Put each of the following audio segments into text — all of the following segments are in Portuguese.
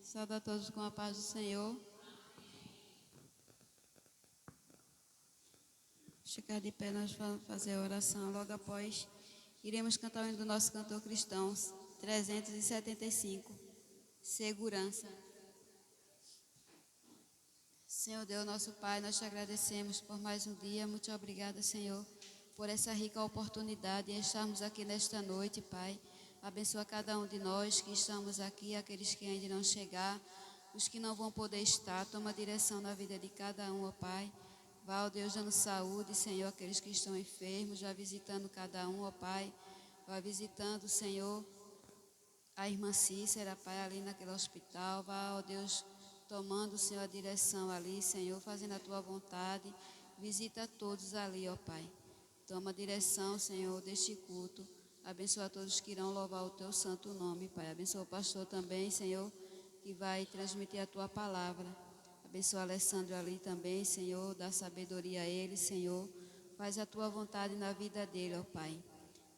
Saúde a todos com a paz do Senhor. Ficar de pé, nós vamos fazer a oração. Logo após, iremos cantar o hino do nosso cantor cristão, 375. Segurança. Senhor Deus, nosso Pai, nós te agradecemos por mais um dia. Muito obrigada, Senhor, por essa rica oportunidade de estarmos aqui nesta noite, Pai. Abençoa cada um de nós que estamos aqui, aqueles que ainda não chegaram, os que não vão poder estar. Toma direção na vida de cada um, ó Pai. Vá, ó Deus, dando saúde, Senhor, aqueles que estão enfermos, já visitando cada um, ó Pai. Vá visitando, Senhor, a irmã Cícera, Pai, ali naquele hospital. Vá, ó Deus, tomando, Senhor, a direção ali, Senhor, fazendo a Tua vontade. Visita todos ali, ó Pai. Toma a direção, Senhor, deste culto. Abençoa a todos que irão louvar o Teu santo nome, Pai. Abençoa o pastor também, Senhor, que vai transmitir a Tua palavra. Abençoa Alessandro ali também, Senhor. Dá sabedoria a ele, Senhor. Faz a Tua vontade na vida dele, ó Pai.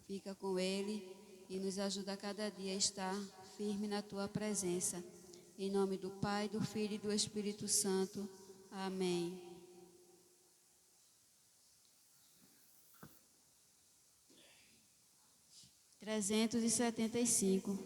Fica com ele e nos ajuda a cada dia a estar firme na Tua presença. Em nome do Pai, do Filho e do Espírito Santo. Amém. Trezentos e 75.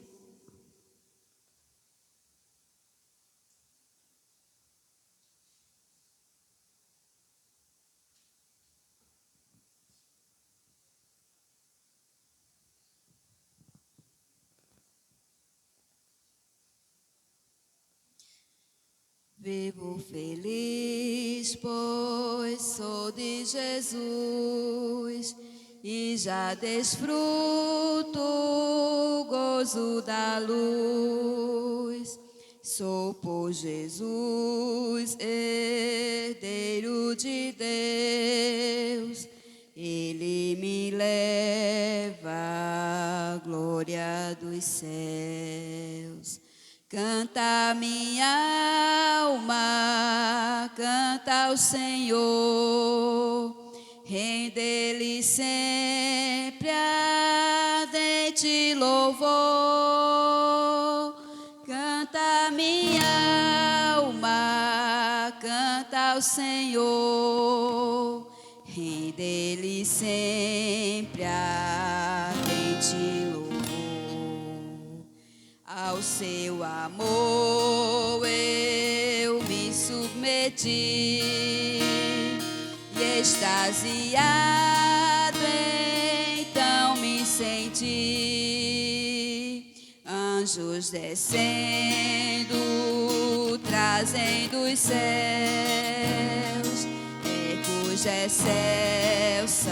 Vivo feliz, pois sou de Jesus e já desfruto o gozo da luz. Sou por Jesus, herdeiro de Deus, Ele me leva à glória dos céus. Canta minha alma, canta ao Senhor, rende-lhe sempre ardente louvor. Canta minha alma, canta ao Senhor, rende-lhe sempre ardente louvor. Ao seu amor eu me submeti e extasiado então me senti. Anjos descendo, trazendo os céus, ecos de excelsa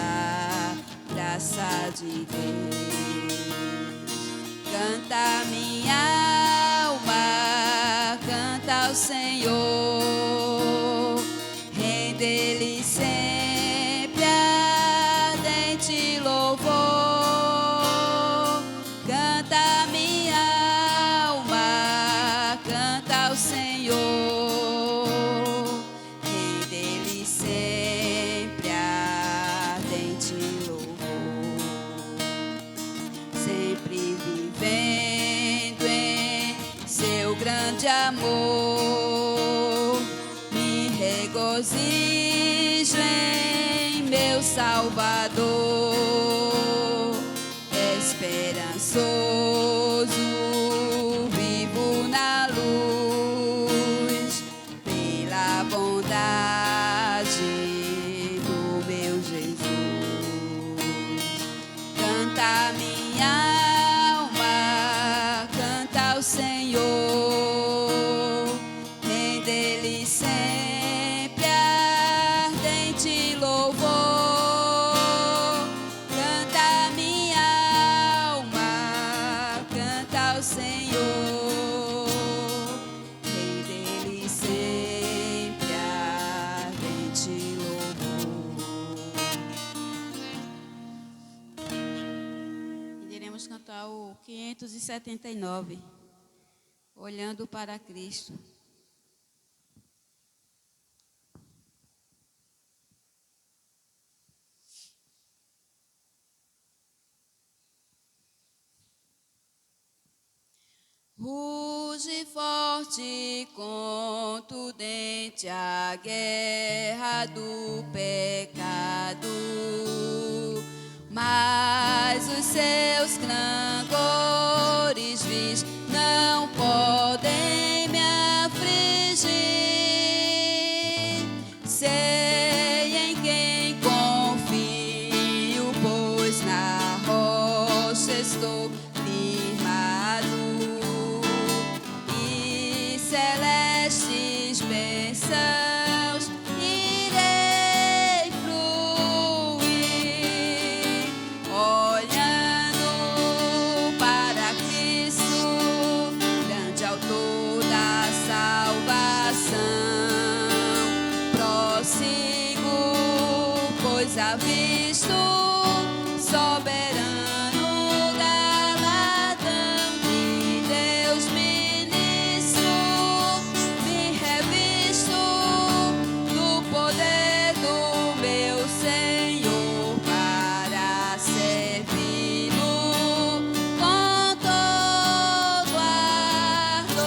graça de Deus. Canta minha alma, canta ao Senhor, rende-lhe sempre ardente louvor. Canta minha alma, canta ao Senhor, rende-lhe sempre ardente louvor. Sempre vivendo em seu grande amor, me regozijo em meu Salvador. Esperançoso, vivo na luz, pela bondade do meu Jesus. Canta minha alma, canta ao Senhor, rende-lhe sempre ardente louvor. Canta minha alma, canta ao Senhor, rende-lhe sempre ardente louvor. Iremos cantar o 579, Olhando para Cristo. Ruge forte forte, contundente a guerra do pecado, mas os seus clangores vis não podem me afligir. Sei em quem confio, pois na rocha estou firmado, e celestes bênçãos irei fruir, olhando para Cristo, grande autor da salvação. Prossigo, pois avisto soberano galardão de Deus ministro, me revisto do poder do meu Senhor para servi-lo com todo ardor.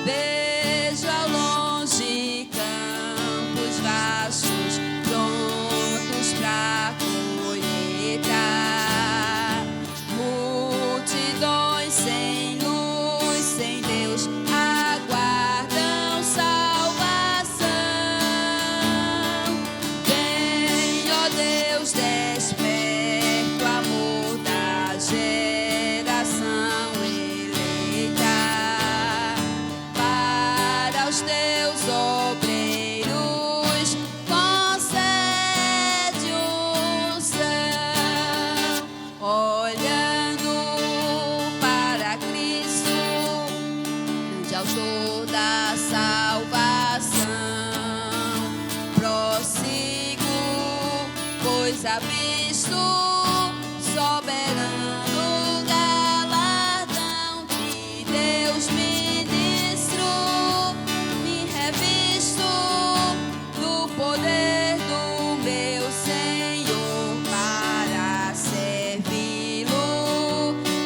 Vejo ao longe campos vastos, prontos pra colheita, multidões sem luz, sem Deus, aguardam salvação. Vem, ó Deus, desperta o amor da geração eleita, para os teus obreiros concede unção, olhando para Cristo, grande autor da salvação. Prossigo, pois avisto soberano galardão de Deus ministro, me revisto do poder do meu Senhor para servi-lo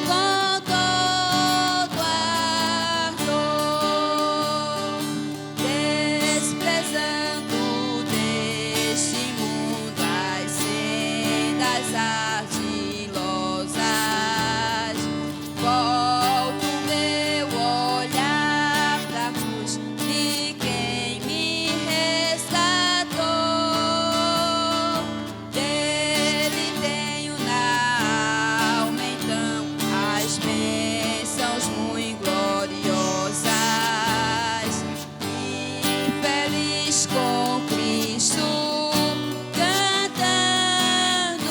com todo ardor, desprezando deste mundo as sendas ardilosas. Volto meu olhar pra cruz de quem me resgatou. Dele tenho na alma então as bênçãos muito gloriosas, e feliz com Cristo cantando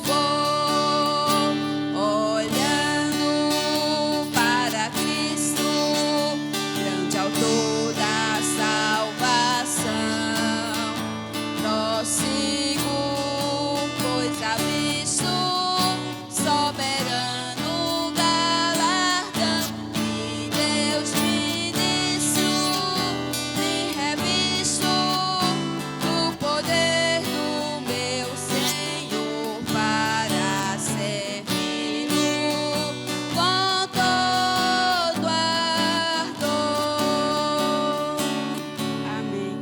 vou, olhando para Cristo, grande autor da salvação. Prossigo, pois avisto soberano galardão de Deus ministro, me revisto do poder do meu Senhor para servi-lo com todo ardor. Amém.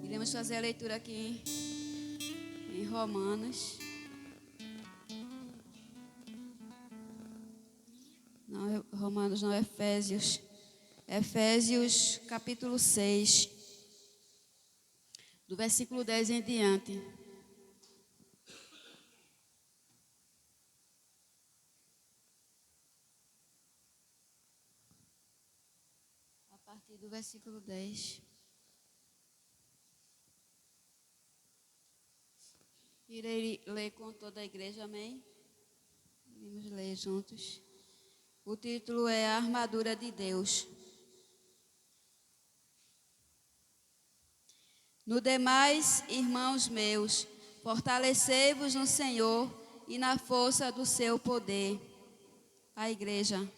Iremos fazer a leitura aqui em Romanos. Não, Romanos não, Efésios. Efésios capítulo 6, do versículo 10 em diante. A partir do versículo 10. Irei ler com toda a igreja, amém? Vamos ler juntos. O título é A Armadura de Deus. No demais, irmãos meus, fortalecei-vos no Senhor e na força do seu poder. A igreja.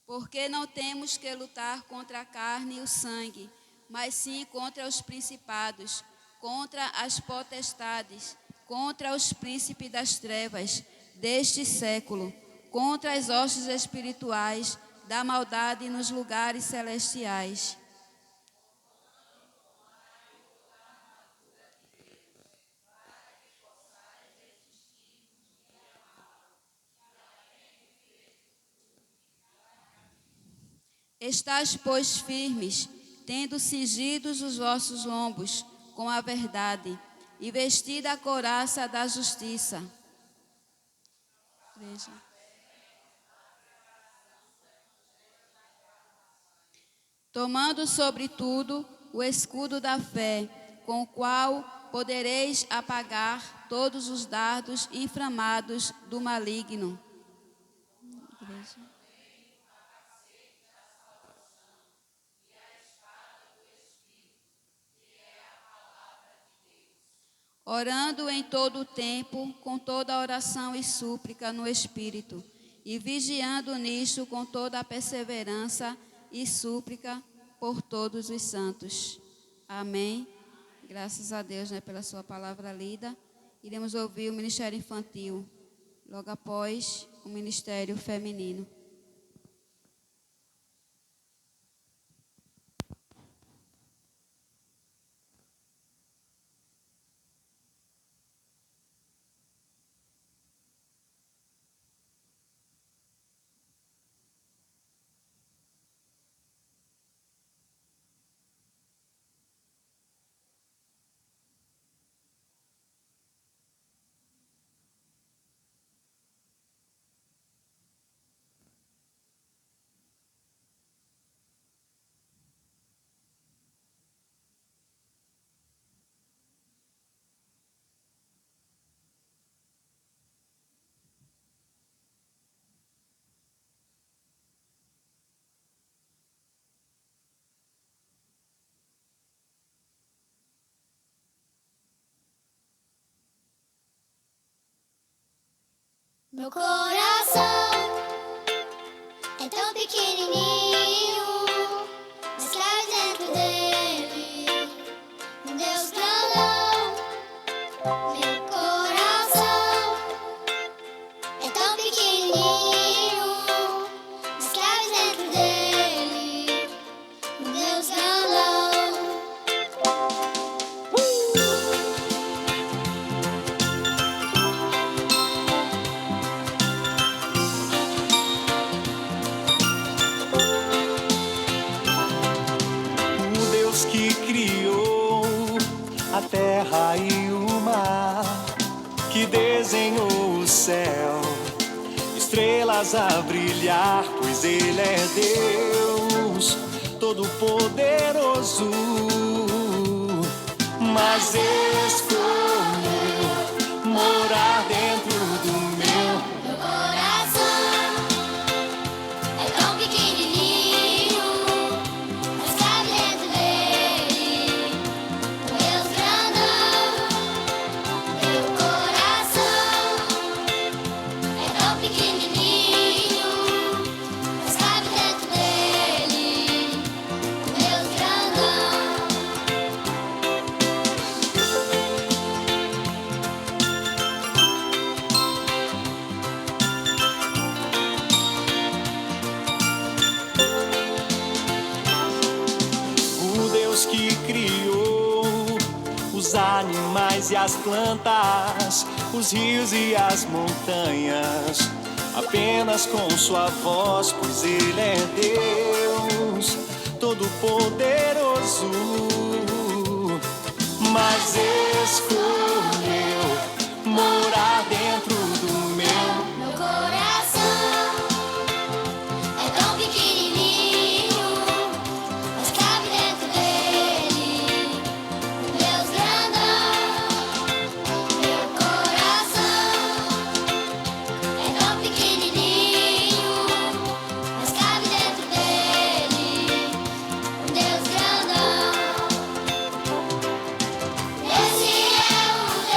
Porque não temos que lutar contra a carne e o sangue, mas sim contra os principados, contra as potestades, contra os príncipes das trevas deste século, contra as hostes espirituais da maldade nos lugares celestiais. Estais, pois, firmes, tendo cingidos os vossos lombos com a verdade, e vestida a couraça da justiça. Veja. Tomando sobretudo o escudo da fé, com o qual podereis apagar todos os dardos inflamados do maligno. Igreja. Orando em todo o tempo, com toda oração e súplica no Espírito, e vigiando nisto com toda a perseverança e súplica por todos os santos. Amém. Graças a Deus, pela sua palavra lida. Iremos ouvir o ministério infantil, logo após o ministério feminino. Meu coração é tão pequenininho, mas cabe dentro dele um Deus grandão. Meu coração é tão pequenininho, mas cabe dentro dele um Deus grandão. Que criou a terra e o mar, que desenhou o céu, estrelas a brilhar, pois Ele é Deus Todo-Poderoso, mas escolheu morar dentro do meu. Meu coração é tão pequenininho, mas cabe dentro dele um Deus grandão. Meu coração é tão pequenininho, mas cabe dentro dele um Deus grandão. O Deus que criou os animais e as plantas, os rios e as montanhas, apenas com sua voz, pois Ele é Deus Todo-Poderoso, mas escolheu morar dentro do meu. Meu coração é tão pequenininho, mas cabe dentro dele um Deus grandão. Meu coração é tão pequenininho, mas cabe dentro dele um Deus grandão. Esse é o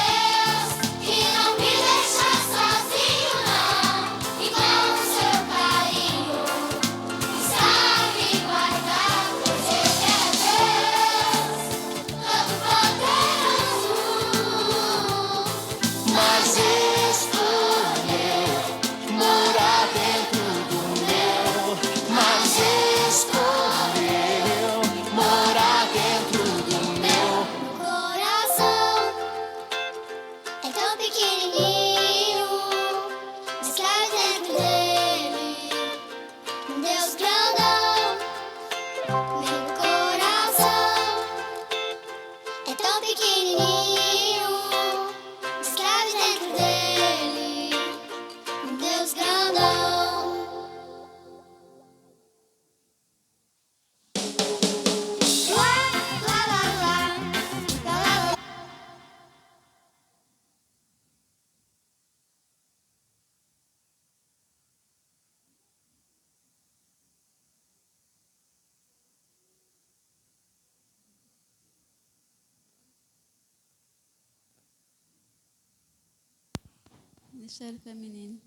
Ministério Feminino.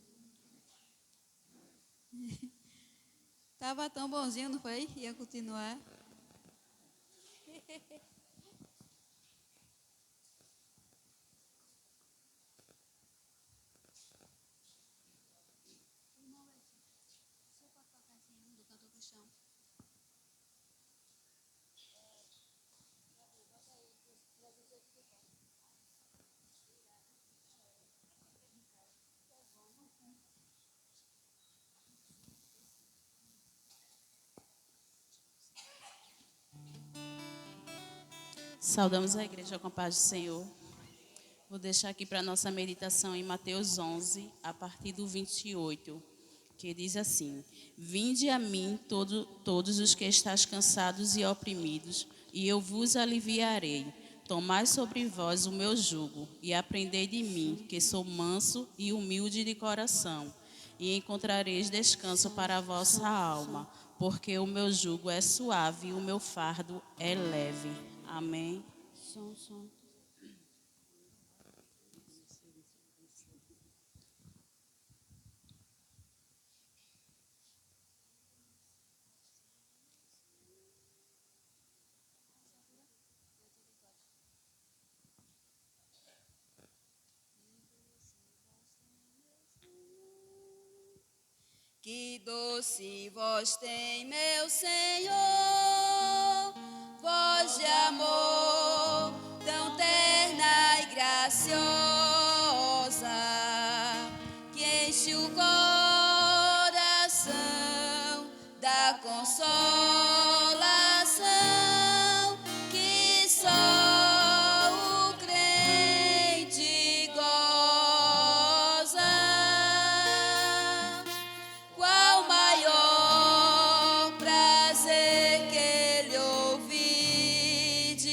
Tava tão bonzinho, não foi? Ia continuar. Saudamos a igreja com a paz do Senhor. Vou deixar aqui para a nossa meditação em Mateus 11, a partir do 28, que diz assim: Vinde a mim todos os que estáis cansados e oprimidos, e eu vos aliviarei. Tomai sobre vós o meu jugo, e aprendei de mim, que sou manso e humilde de coração, e encontrareis descanso para a vossa alma, porque o meu jugo é suave e o meu fardo é leve. Amém. Som. Que doce voz tem, meu Senhor, voz de amor, tão terna e graciosa, que enche o coração da consolação que só o crente goza. Qual maior prazer que ele ouvide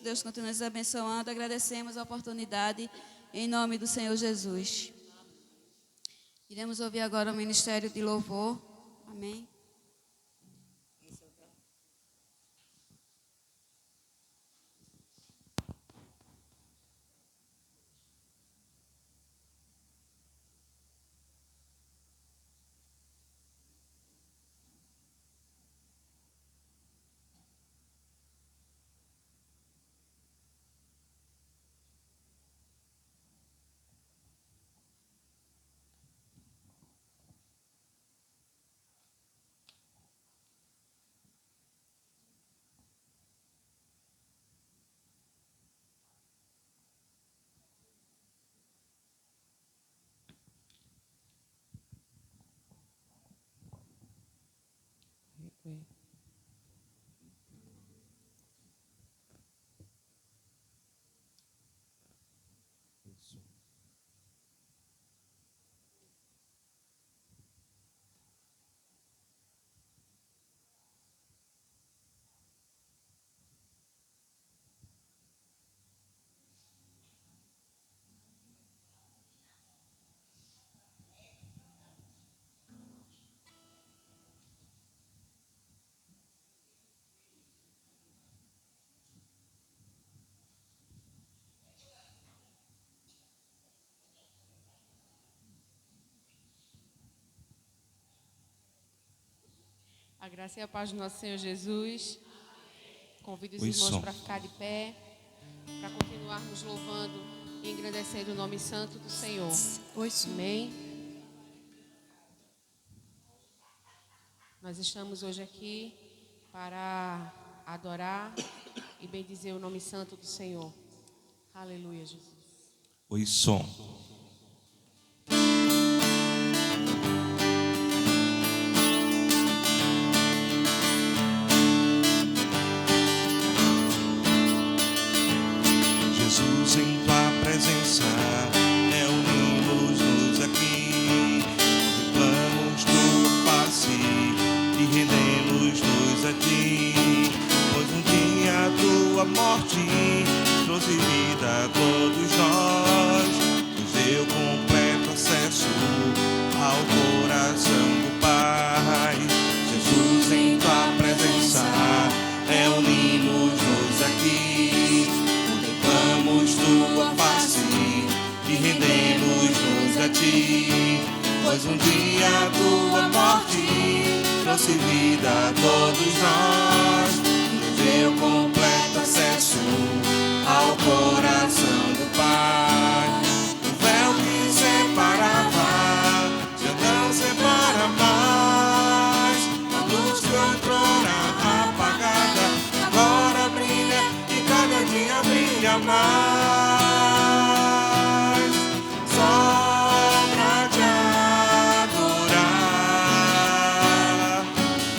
Deus continue nos abençoando. Agradecemos a oportunidade em nome do Senhor Jesus. Iremos ouvir agora o ministério de louvor. Amém. A graça e a paz do nosso Senhor Jesus. Convido os irmãos para ficar de pé, para continuarmos louvando e engrandecendo o nome santo do Senhor. Amém. Nós estamos hoje aqui para adorar e bendizer o nome santo do Senhor. Aleluia, Jesus. Oi, som. Jesus, em tua presença, reunimos-nos aqui, contemplamos tua face e rendemos-nos a ti, pois um dia a tua morte trouxe vida a todos nós, nos deu completo acesso ao coração do Pai. Jesus, em tua presença, reunimos-nos aqui, contemplamos tua face e rendemos-nos a ti, pois um dia a tua morte trouxe vida a todos nós, nos deu completo acesso ao coração do Pai. O véu que separava já não separa mais, a luz que outrora apagada agora brilha e cada dia brilha mais. Só pra te adorar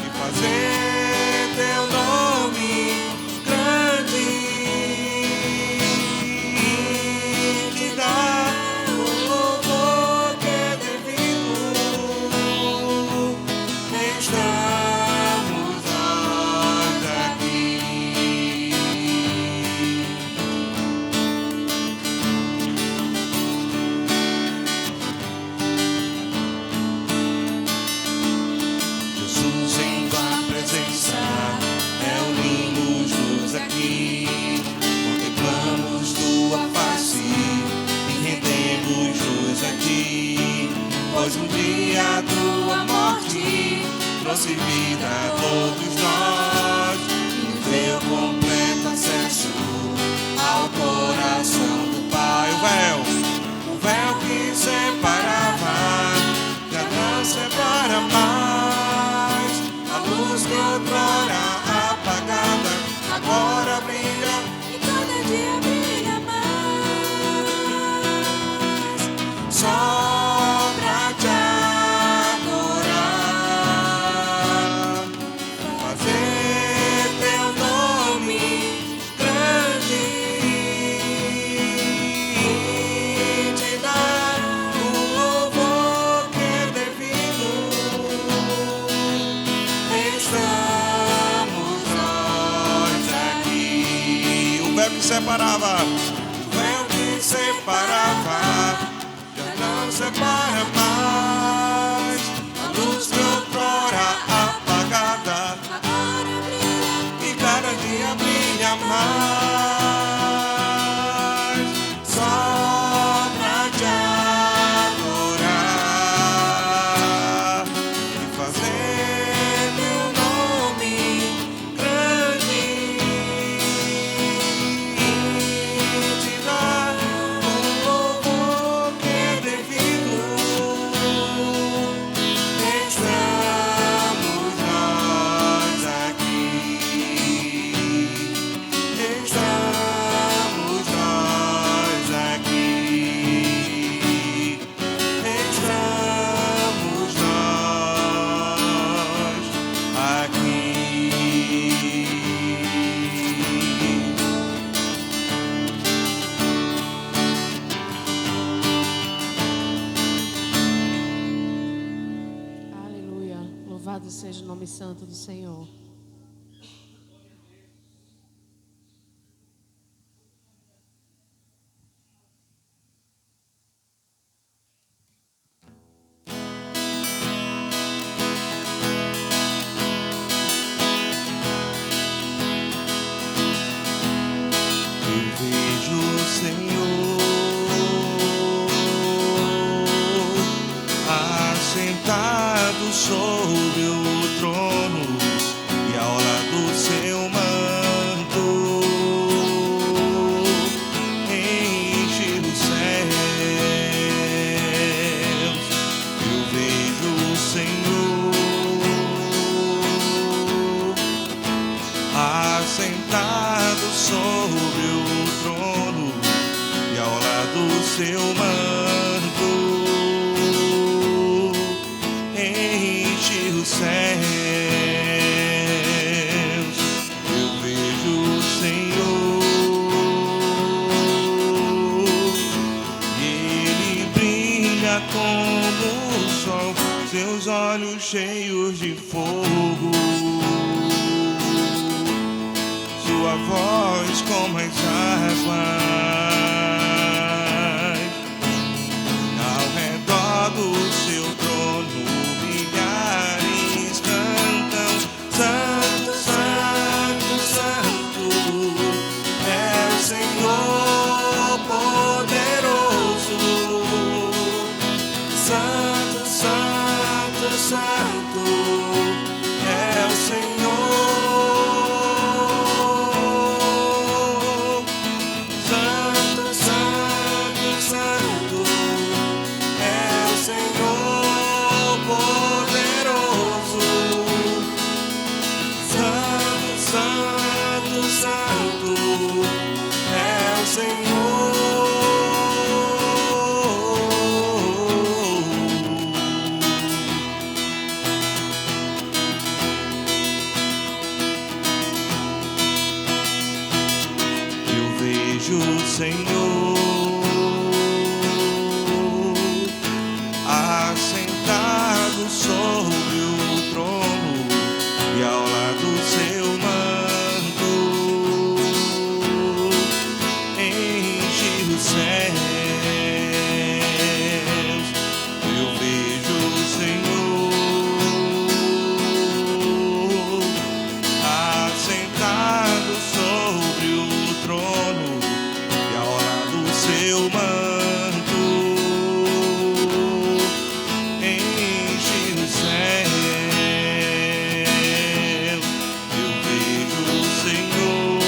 e fazer teu nome grande, te dar o louvor que é devido. Estamos nós aqui. Jesus, em tua presença, reunimos-nos aqui, contemplamos tua face e rendemos-nos a ti, pois um dia a tua morte trouxe vida a todos nós, e nos deu completo acesso ao coração do Pai. O véu que separava já não separa mais, a luz que outrora apagada agora brilha e cada dia brilha mais. Só pra te adorar, fazer teu nome grande, separava. O véu que separava já não separa mais. A luz que outrora apagada Agora brilha e cada dia brilha mais. Só pra te adorar e fazer meu nome grande e te dar o louvor que é devido. Estamos nós aqui. Estamos nós aqui. Estamos nós aqui. Aleluia. Louvado seja o nome santo do Senhor. Eu vejo o Senhor assentado sobre o trono e ao lado seu manto enche os céus. Eu vejo o Senhor assentado sobre o trono e ao lado seu manto enche os céus. Eu vejo o Senhor e ele brilha como o sol, seus olhos cheios de fogo, sua voz como as águas. Ao redor do seu trono milhares cantam: Santo, Santo, Santo é o Senhor poderoso. Santo, Santo, Santo é o Senhor. Santo, Santo, Santo é o Senhor poderoso. Santo, Santo, Santo é o Senhor. Eu vejo o Senhor assentado sobre o trono e ao lado seu manto enche os céus. Eu vejo o Senhor assentado sobre o trono e ao lado seu manto enche os céus. Eu vejo o Senhor,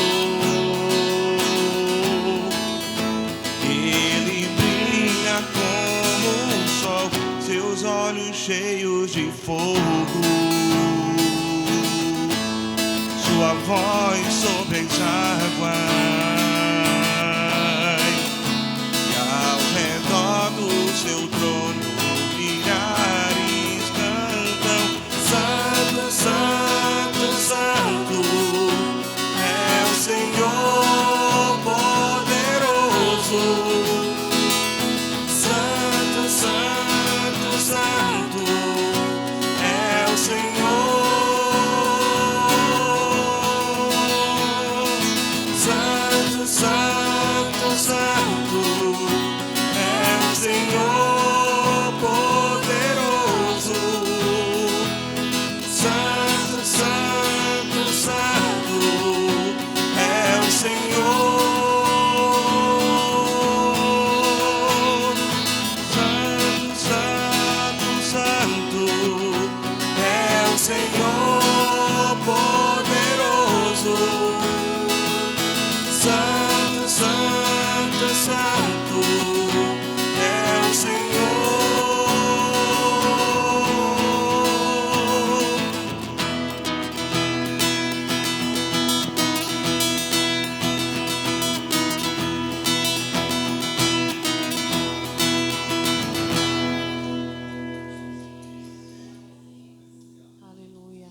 ele brilha como o sol, seus olhos cheios de fogo, sua voz sobre as águas. E ao redor do seu trono milhares cantam: Santo, Santo, Santo é o Senhor poderoso. Santo, Santo, Santo é o Senhor. Santo, é o Senhor poderoso. Santo, santo, santo é o Senhor. Aleluia.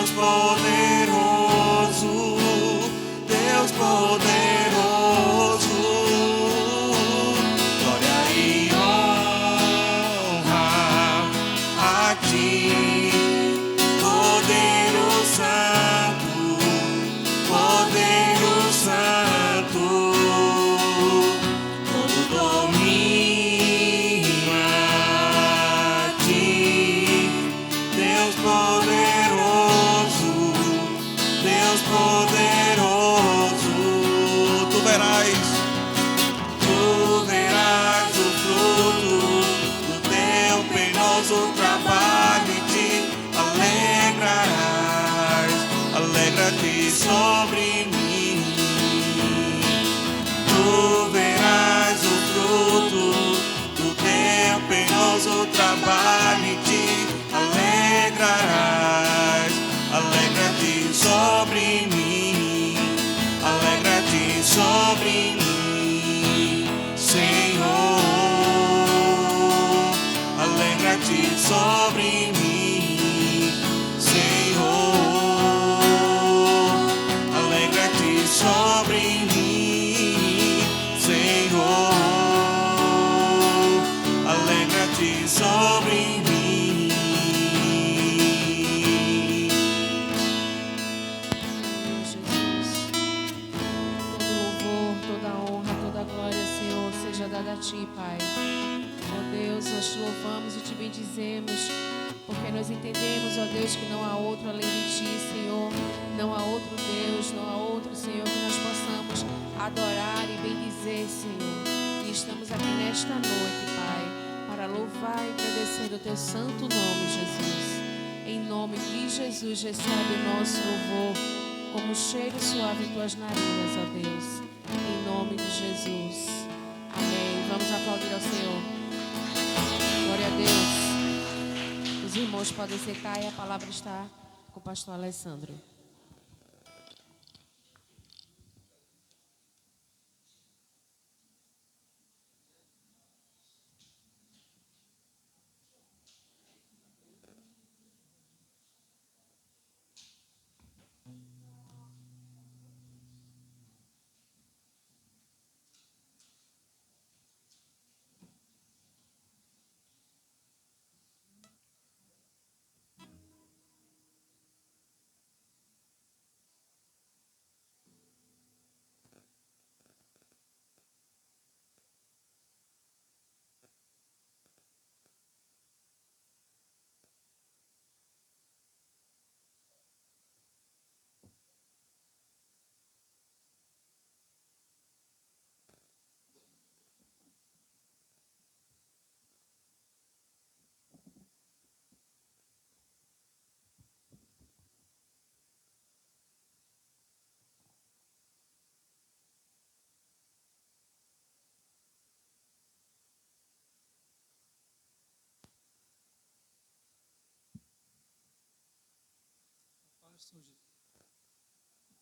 Deus poderoso, Deus poderoso, glória e honra a ti, poderoso santo, poderoso santo, todo domínio a ti, Deus poderoso, Deus poderoso, tu verás o fruto do teu penoso trabalho e te alegrarás, alegra-te sobre mim. Tu verás o fruto do teu penoso trabalho e te alegrarás, alegra-te sobre mim, alegra-te sobre mim, Senhor, alegra-te sobre mim, Senhor, alegra-te sobre mim, Senhor, alegra-te sobre mim. Jesus. Todo louvor, toda honra, toda glória, Senhor, seja dada a Ti, Pai. Ó Deus, nós te louvamos e te bendizemos, porque nós entendemos, ó Deus, que não há outro além de Ti, Senhor. Não há outro Deus, não há outro, Senhor, que nós possamos adorar e bendizer, Senhor. E estamos aqui nesta noite, Pai, para louvar e agradecer o Teu santo nome, Jesus. Em nome de Jesus, recebe o nosso louvor como um cheiro suave em Tuas narinas, ó Deus. Em nome de Jesus. Amém. Vamos aplaudir ao Senhor. Glória a Deus. Os irmãos podem sentar e a palavra está com o pastor Alessandro.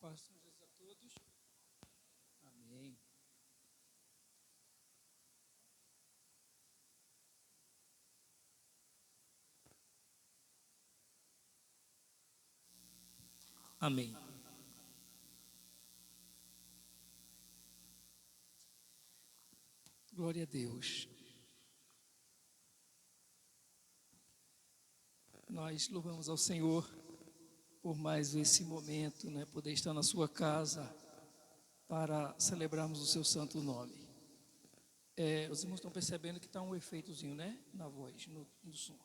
Paz de São Jesus a todos. Amém. Amém. Glória a Deus. Nós louvamos ao Senhor por mais esse momento, né, poder estar na sua casa para celebrarmos o seu santo nome. Os irmãos estão percebendo que está um efeitozinho, né, na voz, no som.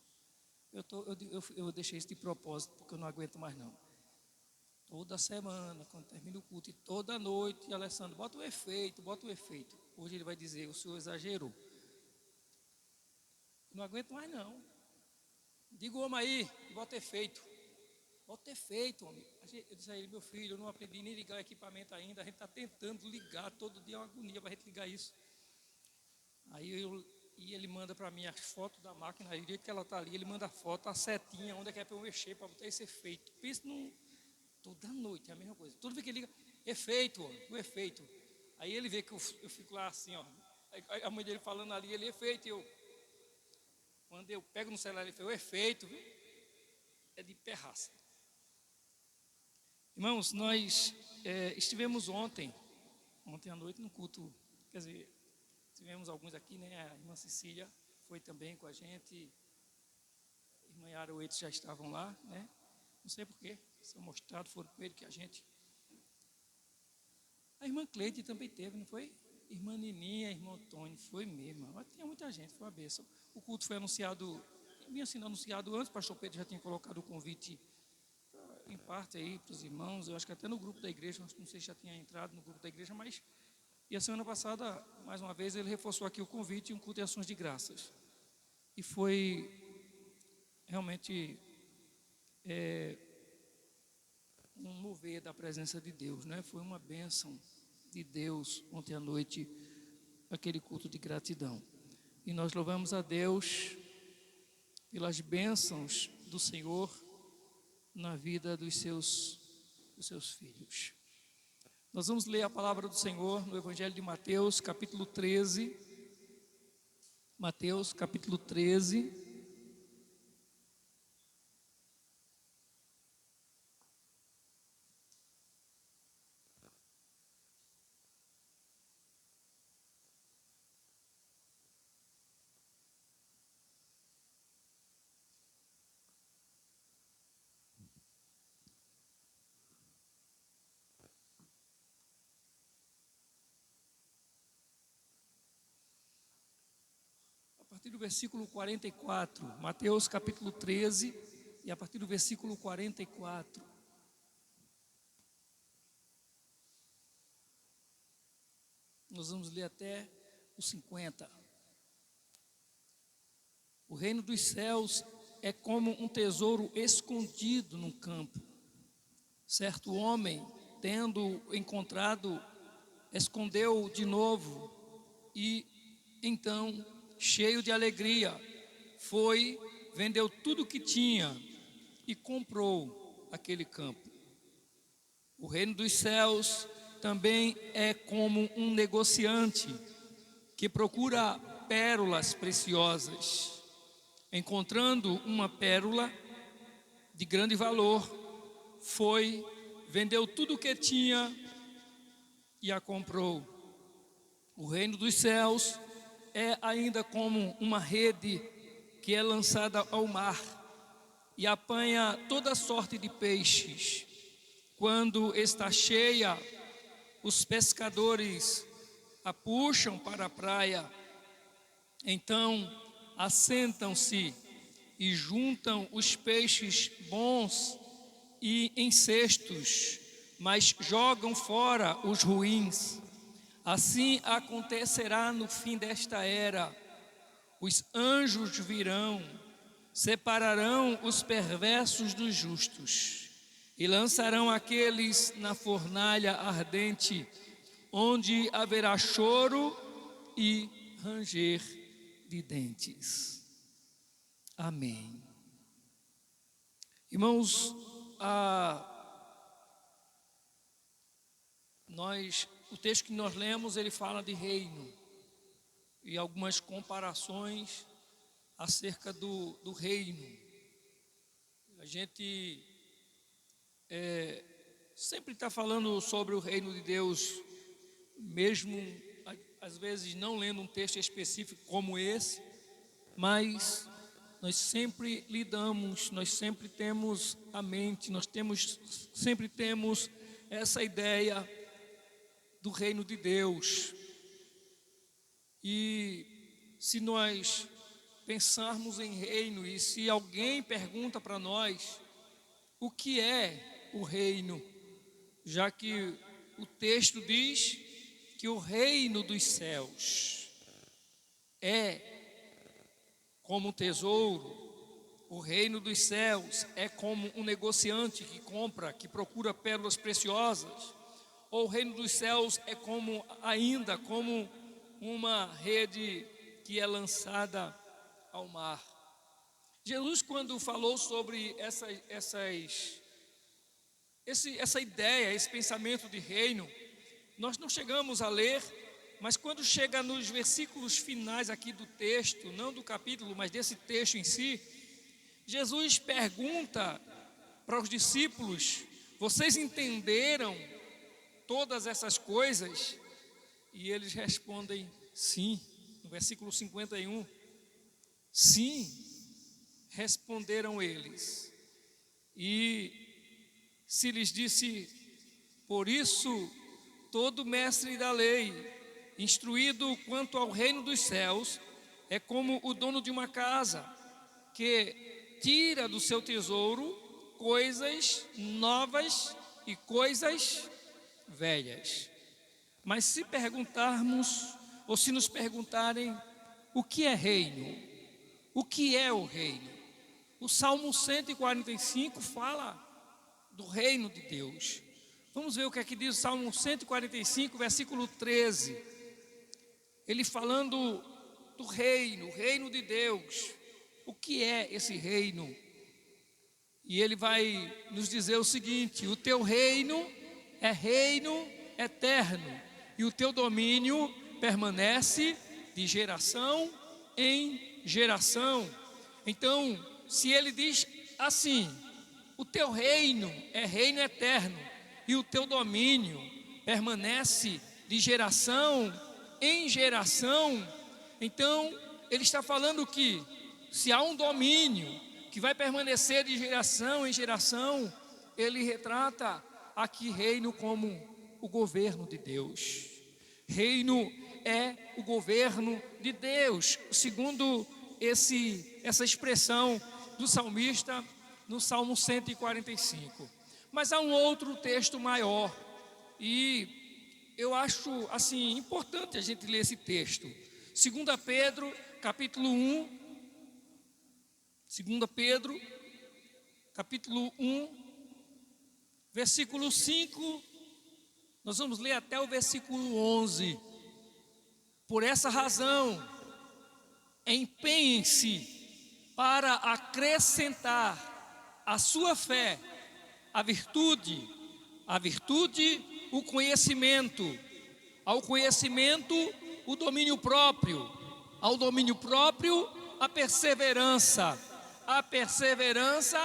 Eu deixei isso de propósito porque eu não aguento mais não. Toda semana, quando termina o culto, e toda noite, Alessandro, bota o efeito, bota o efeito. Hoje ele vai dizer, o senhor exagerou. Não aguento mais não. Diga o homem aí, bota efeito. Bota efeito, homem. Eu disse a ele, meu filho, eu não aprendi nem ligar o equipamento ainda. A gente está tentando ligar, todo dia é uma agonia para a gente ligar isso. E ele manda para mim as fotos da máquina, aí o jeito que ela está ali, ele manda a foto, a setinha, onde é que é para eu mexer, para botar esse efeito. Pensa toda noite, é a mesma coisa. Toda vez que ele liga, efeito, homem, o efeito. Aí ele vê que eu fico lá assim, ó. Aí a mãe dele falando ali, ele, efeito, quando eu pego no celular, ele fala, o efeito, viu? É de perraça. Irmãos, nós estivemos ontem à noite no culto, quer dizer, tivemos alguns aqui, né? A irmã Cecília foi também com a gente, a irmã Yara e o Eito já estavam lá, né? Não sei porquê, são mostrados, foram com ele que a gente. A irmã Cleide também teve, não foi? Irmã Nininha, irmão Antônio, foi mesmo. Mas tinha muita gente, foi uma bênção. O culto foi anunciado, vinha sendo anunciado antes, o pastor Pedro já tinha colocado o convite em parte aí para os irmãos, eu acho que até no grupo da igreja, não sei se já tinha entrado no grupo da igreja, mas e a semana passada, mais uma vez, ele reforçou aqui o convite e um culto de ações de graças. E foi realmente um mover da presença de Deus, né? Foi uma bênção de Deus ontem à noite, aquele culto de gratidão. E nós louvamos a Deus pelas bênçãos do Senhor na vida dos seus filhos. Nós vamos ler a palavra do Senhor no Evangelho de Mateus, capítulo 13. Mateus, capítulo 13. A partir do versículo 44, Mateus capítulo 13, e a partir do versículo 44. Nós vamos ler até o 50. O reino dos céus é como um tesouro escondido num campo. Certo homem, tendo encontrado, escondeu-o de novo e então, cheio de alegria, foi, vendeu tudo o que tinha e comprou aquele campo. O reino dos céus também é como um negociante que procura pérolas preciosas. Encontrando uma pérola de grande valor, foi, vendeu tudo o que tinha e a comprou. O reino dos céus é ainda como uma rede que é lançada ao mar e apanha toda sorte de peixes. Quando está cheia, os pescadores a puxam para a praia. Então assentam-se e juntam os peixes bons e em cestos, mas jogam fora os ruins. Assim acontecerá no fim desta era. Os anjos virão, separarão os perversos dos justos e lançarão aqueles na fornalha ardente, onde haverá choro e ranger de dentes. Amém. Irmãos, o texto que nós lemos, ele fala de reino e algumas comparações acerca do reino. A gente sempre está falando sobre o reino de Deus, mesmo às vezes não lendo um texto específico como esse, mas nós sempre lidamos, nós sempre temos a mente, sempre temos essa ideia do reino de Deus. E se nós pensarmos em reino, e se alguém pergunta para nós o que é o reino, já que o texto diz que o reino dos céus é como um tesouro, o reino dos céus é como um negociante que compra, que procura pérolas preciosas, ou o reino dos céus é como uma rede que é lançada ao mar. Jesus, quando falou sobre essa ideia, esse pensamento de reino, nós não chegamos a ler, mas quando chega nos versículos finais aqui do texto, não do capítulo, mas desse texto em si, Jesus pergunta para os discípulos vocês entenderam todas essas coisas? E eles respondem sim. No versículo 51, sim, responderam eles. E se lhes disse: por isso todo mestre da lei, instruído quanto ao reino dos céus, é como o dono de uma casa, que tira do seu tesouro coisas novas e coisas velhas. Mas se perguntarmos, ou se nos perguntarem, o que é reino? O que é o reino? O Salmo 145 fala do reino de Deus. Vamos ver o que é que diz o Salmo 145, versículo 13. Ele falando do reino, o reino de Deus. O que é esse reino? E ele vai nos dizer o seguinte: o teu reino é reino eterno, e o teu domínio permanece de geração em geração. Então, se ele diz assim: o teu reino é reino eterno, e o teu domínio permanece de geração em geração, então ele está falando que se há um domínio que vai permanecer de geração em geração, ele retrata aqui reino como o governo de Deus. Reino é o governo de Deus, segundo essa expressão do salmista no Salmo 145. Mas há um outro texto maior, e eu acho assim importante a gente ler esse texto. 2 Pedro, capítulo 1. 2 Pedro, capítulo 1, versículo 5, nós vamos ler até o versículo 11. Por essa razão, empenhem-se para acrescentar à sua fé a virtude, o conhecimento, ao conhecimento, o domínio próprio, ao domínio próprio, a perseverança, a piedade,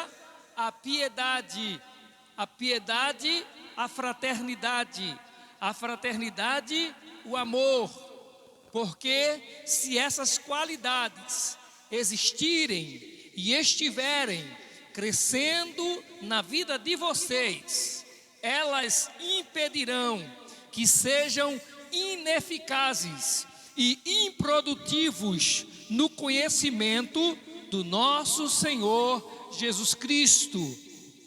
a fraternidade, o amor. Porque se essas qualidades existirem e estiverem crescendo na vida de vocês, elas impedirão que sejam ineficazes e improdutivos no conhecimento do nosso Senhor Jesus Cristo.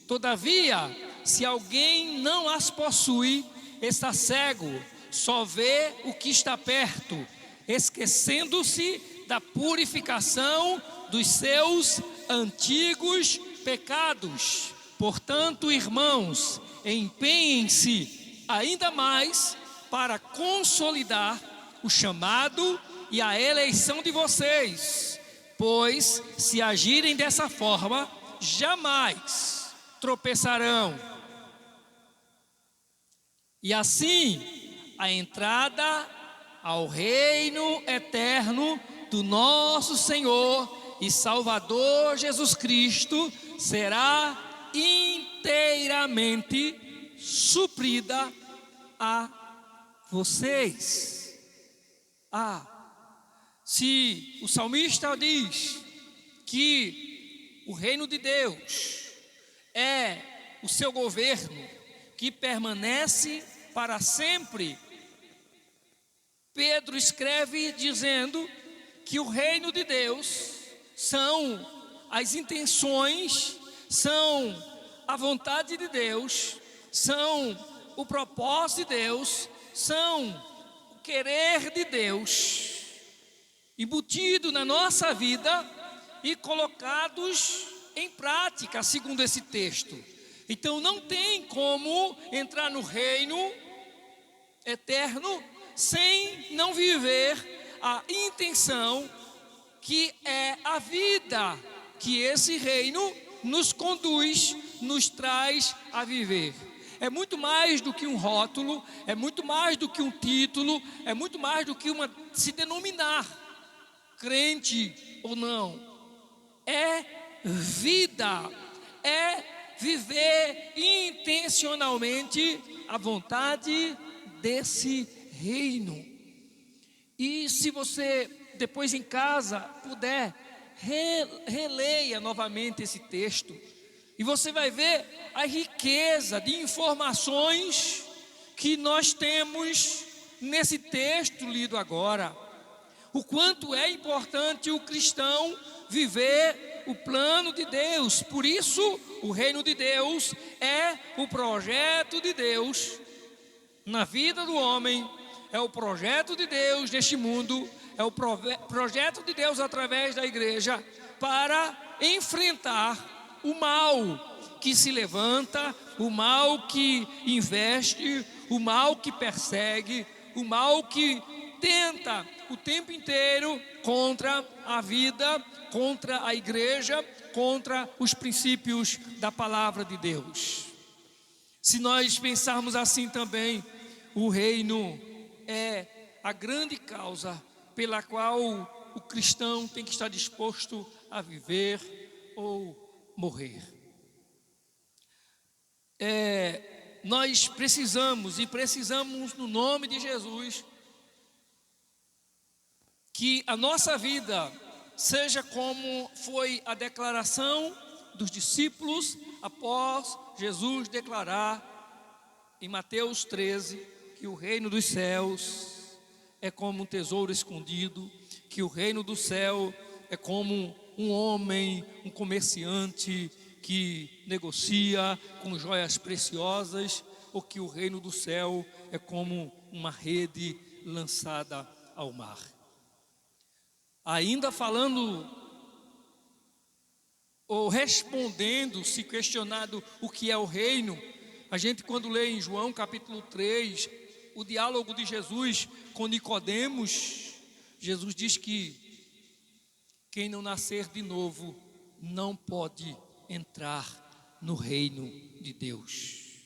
Todavia, se alguém não as possui, está cego, só vê o que está perto, esquecendo-se da purificação dos seus antigos pecados. Portanto, irmãos, empenhem-se ainda mais para consolidar o chamado e a eleição de vocês, pois se agirem dessa forma, jamais tropeçarão. E assim, a entrada ao reino eterno do nosso Senhor e Salvador Jesus Cristo será inteiramente suprida a vocês. Se o salmista diz que o reino de Deus é o seu governo que permanece para sempre, Pedro escreve dizendo que o reino de Deus são as intenções, são a vontade de Deus, são o propósito de Deus, são o querer de Deus embutido na nossa vida e colocados em prática, segundo esse texto. Então não tem como entrar no reino eterno sem não viver a intenção que é a vida que esse reino nos conduz, nos traz a viver. É muito mais do que um rótulo, é muito mais do que um título, é muito mais do que se denominar crente ou não. É vida, é viver intencionalmente a vontade desse reino. E se você depois em casa puder, releia novamente esse texto, e você vai ver a riqueza de informações que nós temos nesse texto lido agora. O quanto é importante o cristão viver o plano de Deus. Por isso, o reino de Deus é o projeto de Deus na vida do homem, é o projeto de Deus neste mundo, é o projeto de Deus através da igreja para enfrentar o mal que se levanta, o mal que investe, o mal que persegue, o mal que tenta o tempo inteiro contra a vida, contra a igreja, contra os princípios da palavra de Deus. Se nós pensarmos assim também, o reino é a grande causa pela qual o cristão tem que estar disposto a viver ou morrer. Nós precisamos no nome de Jesus que a nossa vida seja como foi a declaração dos discípulos após Jesus declarar em Mateus 13 que o reino dos céus é como um tesouro escondido, que o reino do céu é como um homem, um comerciante que negocia com joias preciosas, ou que o reino do céu é como uma rede lançada ao mar. Ainda falando ou respondendo, se questionado o que é o reino, a gente quando lê em João capítulo 3, o diálogo de Jesus com Nicodemos, Jesus diz que quem não nascer de novo não pode entrar no reino de Deus.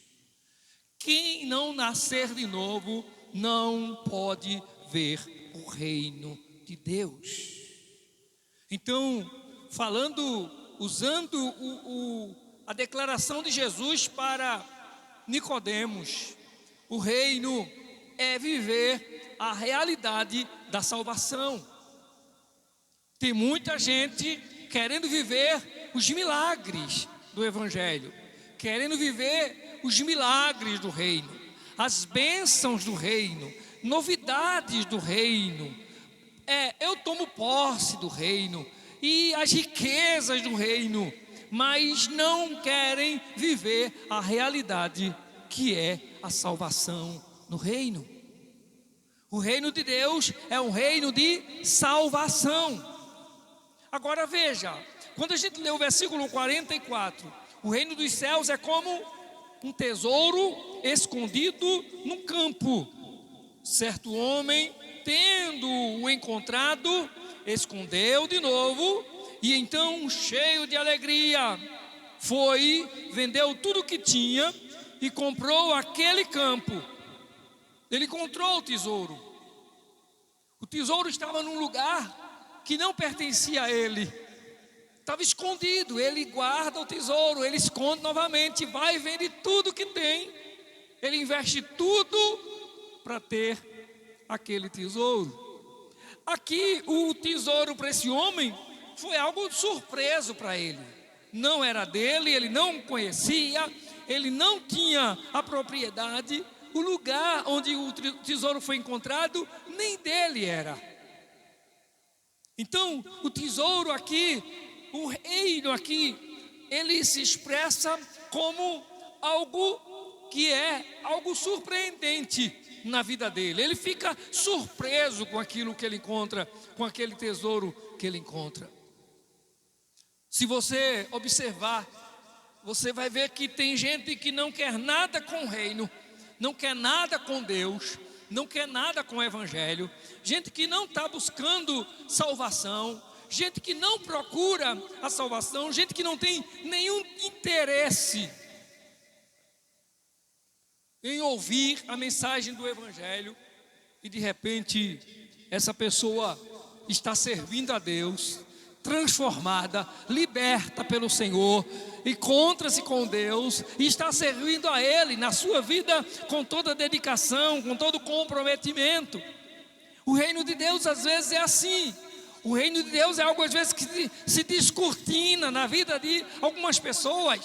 Quem não nascer de novo não pode ver o reino de Deus. Então, usando a declaração de Jesus para Nicodemos, o reino é viver a realidade da salvação. Tem muita gente querendo viver os milagres do Evangelho, querendo viver os milagres do reino, as bênçãos do reino, novidades do reino. Eu tomo posse do reino e as riquezas do reino, mas não querem viver a realidade que é a salvação no reino. O reino de Deus é um reino de salvação. Agora veja, quando a gente lê o versículo 44, o reino dos céus é como um tesouro escondido num campo. Certo homem, tendo-o encontrado, escondeu de novo, e então, cheio de alegria, vendeu tudo o que tinha e comprou aquele campo. Ele encontrou o tesouro. O tesouro estava num lugar que não pertencia a ele. Estava escondido. Ele guarda o tesouro, ele esconde novamente, vai e vende tudo que tem. Ele investe tudo para ter aquele tesouro. Aqui o tesouro para esse homem foi algo surpreso para ele. Não era dele, ele não conhecia, ele não tinha a propriedade. O lugar onde o tesouro foi encontrado nem dele era. Então o tesouro aqui, o reino aqui, ele se expressa como algo que é algo surpreendente na vida dele. Ele fica surpreso com aquilo que ele encontra, com aquele tesouro que ele encontra. Se você observar, você vai ver que tem gente que não quer nada com o reino, não quer nada com Deus, não quer nada com o Evangelho, gente que não está buscando salvação, gente que não procura a salvação, gente que não tem nenhum interesse em ouvir a mensagem do Evangelho, e de repente essa pessoa está servindo a Deus, transformada, liberta pelo Senhor, encontra-se com Deus e está servindo a Ele na sua vida com toda dedicação, com todo comprometimento. O reino de Deus às vezes é assim. O reino de Deus é algo às vezes que se descortina na vida de algumas pessoas.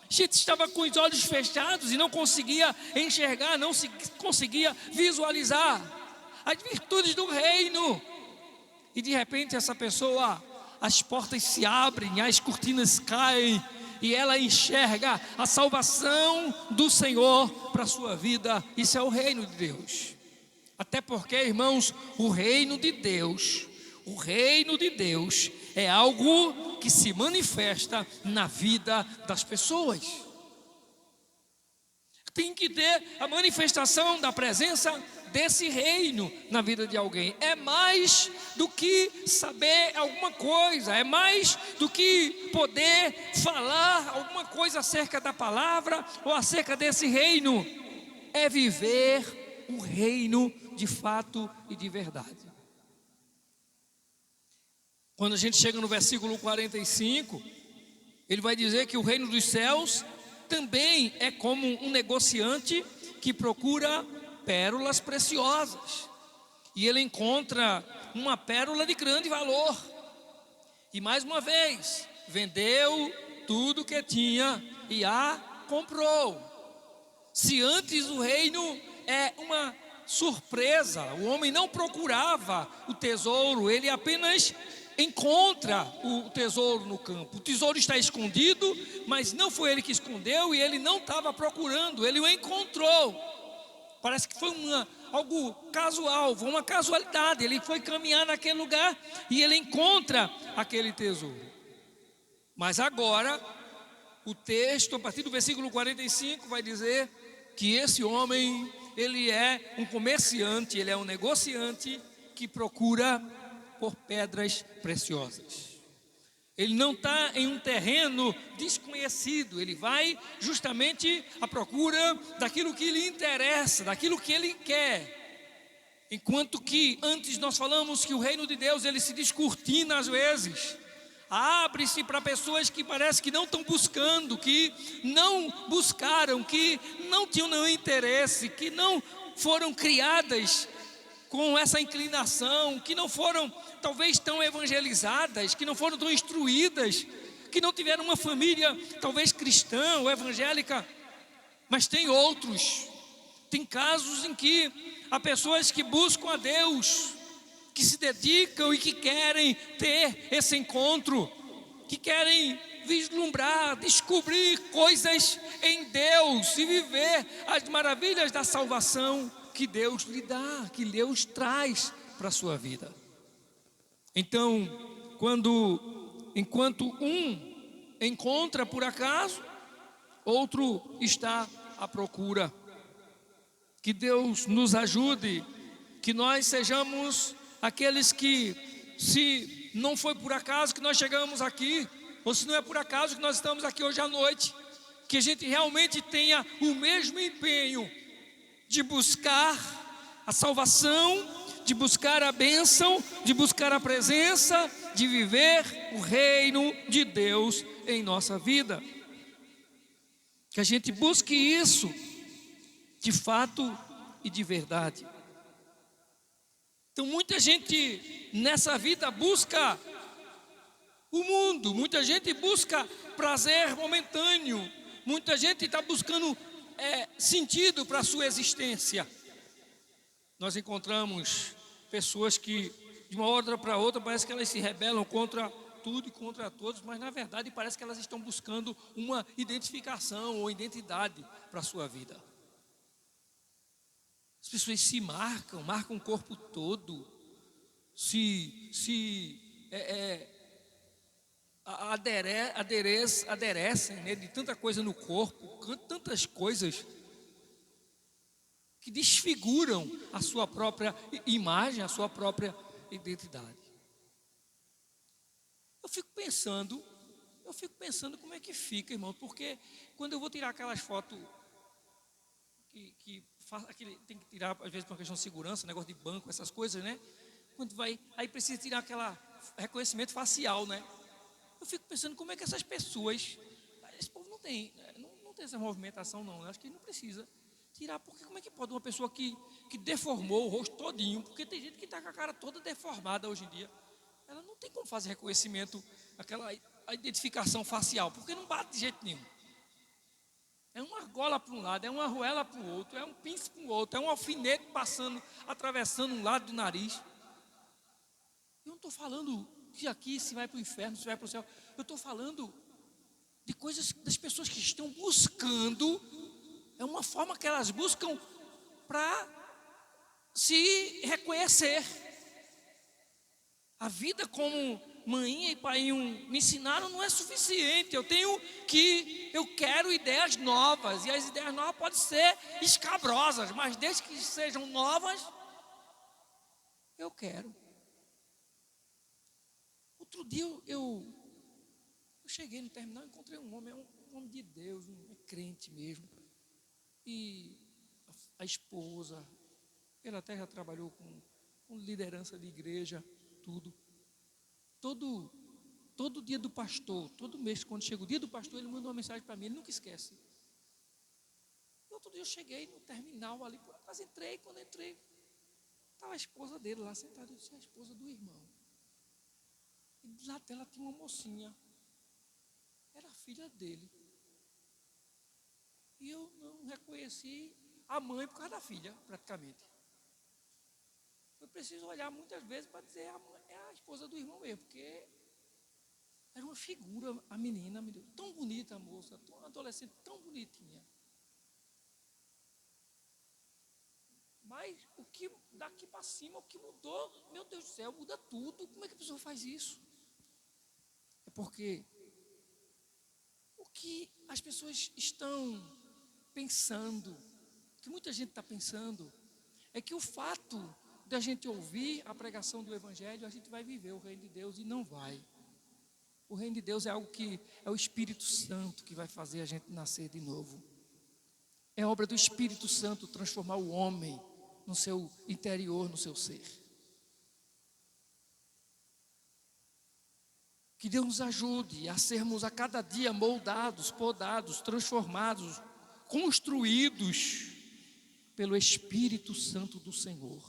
A gente estava com os olhos fechados e não conseguia enxergar, não conseguia visualizar as virtudes do reino. E de repente essa pessoa, as portas se abrem, as cortinas caem e ela enxerga a salvação do Senhor para a sua vida. Isso é o reino de Deus. Até porque, irmãos, o reino de Deus é algo que se manifesta na vida das pessoas. Tem que ter a manifestação da presença desse reino na vida de alguém. É mais do que saber alguma coisa, é mais do que poder falar alguma coisa acerca da palavra ou acerca desse reino. É viver o reino de fato e de verdade. Quando a gente chega no versículo 45, ele vai dizer que o reino dos céus também é como um negociante que procura pérolas preciosas. E ele encontra uma pérola de grande valor. E mais uma vez, vendeu tudo que tinha e a comprou. Se antes o reino é uma surpresa, o homem não procurava o tesouro, ele apenas encontra o tesouro no campo. O tesouro está escondido, mas não foi ele que escondeu e ele não estava procurando, ele o encontrou. Parece que foi algo casual, foi uma casualidade. Ele foi caminhar naquele lugar e ele encontra aquele tesouro. Mas agora, o texto, a partir do versículo 45, vai dizer que esse homem, ele é um comerciante, ele é um negociante que procura por pedras preciosas. Ele não está em um terreno desconhecido, ele vai justamente à procura daquilo que lhe interessa, daquilo que ele quer. Enquanto que antes nós falamos que o reino de Deus, ele se descortina às vezes, abre-se para pessoas que parece que não estão buscando, que não buscaram, que não tinham nenhum interesse, que não foram criadas com essa inclinação, que não foram talvez tão evangelizadas, que não foram tão instruídas, que não tiveram uma família talvez cristã ou evangélica. Mas tem outros, tem casos em que há pessoas que buscam a Deus, que se dedicam e que querem ter esse encontro, que querem vislumbrar, descobrir coisas em Deus e viver as maravilhas da salvação que Deus lhe dá, que Deus traz para a sua vida. Então, enquanto um encontra por acaso, outro está à procura. Que Deus nos ajude, que nós sejamos aqueles que, se não foi por acaso que nós chegamos aqui, ou se não é por acaso que nós estamos aqui hoje à noite, que a gente realmente tenha o mesmo empenho de buscar a salvação, de buscar a bênção, de buscar a presença, de viver o reino de Deus em nossa vida. Que a gente busque isso de fato e de verdade. Então muita gente nessa vida busca o mundo, muita gente busca prazer momentâneo, muita gente está buscando sentido para a sua existência. Nós encontramos pessoas que de uma hora para outra parece que elas se rebelam contra tudo e contra todos, mas na verdade parece que elas estão buscando uma identificação ou identidade para a sua vida. As pessoas se marcam o corpo todo, aderecem, né, de tanta coisa no corpo, tantas coisas que desfiguram a sua própria imagem, a sua própria identidade. Eu fico pensando como é que fica, irmão, porque quando eu vou tirar aquelas fotos que tem que tirar às vezes por uma questão de segurança, negócio de banco, essas coisas, né? Quando vai, aí precisa tirar reconhecimento facial, né? Eu fico pensando como é que essas pessoas, esse povo não tem, né? Não tem essa movimentação não, eu acho que não precisa tirar, porque como é que pode uma pessoa que deformou o rosto todinho, porque tem gente que está com a cara toda deformada hoje em dia, ela não tem como fazer reconhecimento, a identificação facial, porque não bate de jeito nenhum. É uma argola para um lado, é uma arruela para o outro, é um pince para o outro, é um alfinete passando, atravessando um lado do nariz. Eu não estou falando que aqui se vai para o inferno, se vai para o céu. Eu estou falando de coisas das pessoas que estão buscando, é uma forma que elas buscam para se reconhecer. A vida como mãinha e painho me ensinaram não é suficiente. Eu quero ideias novas, e as ideias novas podem ser escabrosas, mas desde que sejam novas, eu quero. Outro dia eu cheguei no terminal e encontrei um homem, um homem de Deus, um crente mesmo. E a esposa, ele até já trabalhou com liderança de igreja, tudo. Todo dia do pastor, todo mês, quando chega o dia do pastor, ele manda uma mensagem para mim, ele nunca esquece. E outro dia eu cheguei no terminal ali, por acaso entrei, quando entrei, estava a esposa dele lá sentada, eu disse, a esposa do irmão. E do lado dela tinha uma mocinha, era a filha dele. E eu não reconheci a mãe por causa da filha, praticamente. Eu preciso olhar muitas vezes para dizer a mãe, é a esposa do irmão mesmo, porque era uma figura, a menina, tão bonita a moça, tão adolescente, tão bonitinha. Mas o que daqui para cima, o que mudou, meu Deus do céu, muda tudo. Como é que a pessoa faz isso? É porque o que as pessoas estão pensando, o que muita gente está pensando, é que o fato da gente ouvir a pregação do Evangelho, a gente vai viver o reino de Deus, e não vai. O reino de Deus é algo que é o Espírito Santo que vai fazer a gente nascer de novo. É obra do Espírito Santo transformar o homem no seu interior, no seu ser. Que Deus nos ajude a sermos a cada dia moldados, podados, transformados, construídos pelo Espírito Santo do Senhor.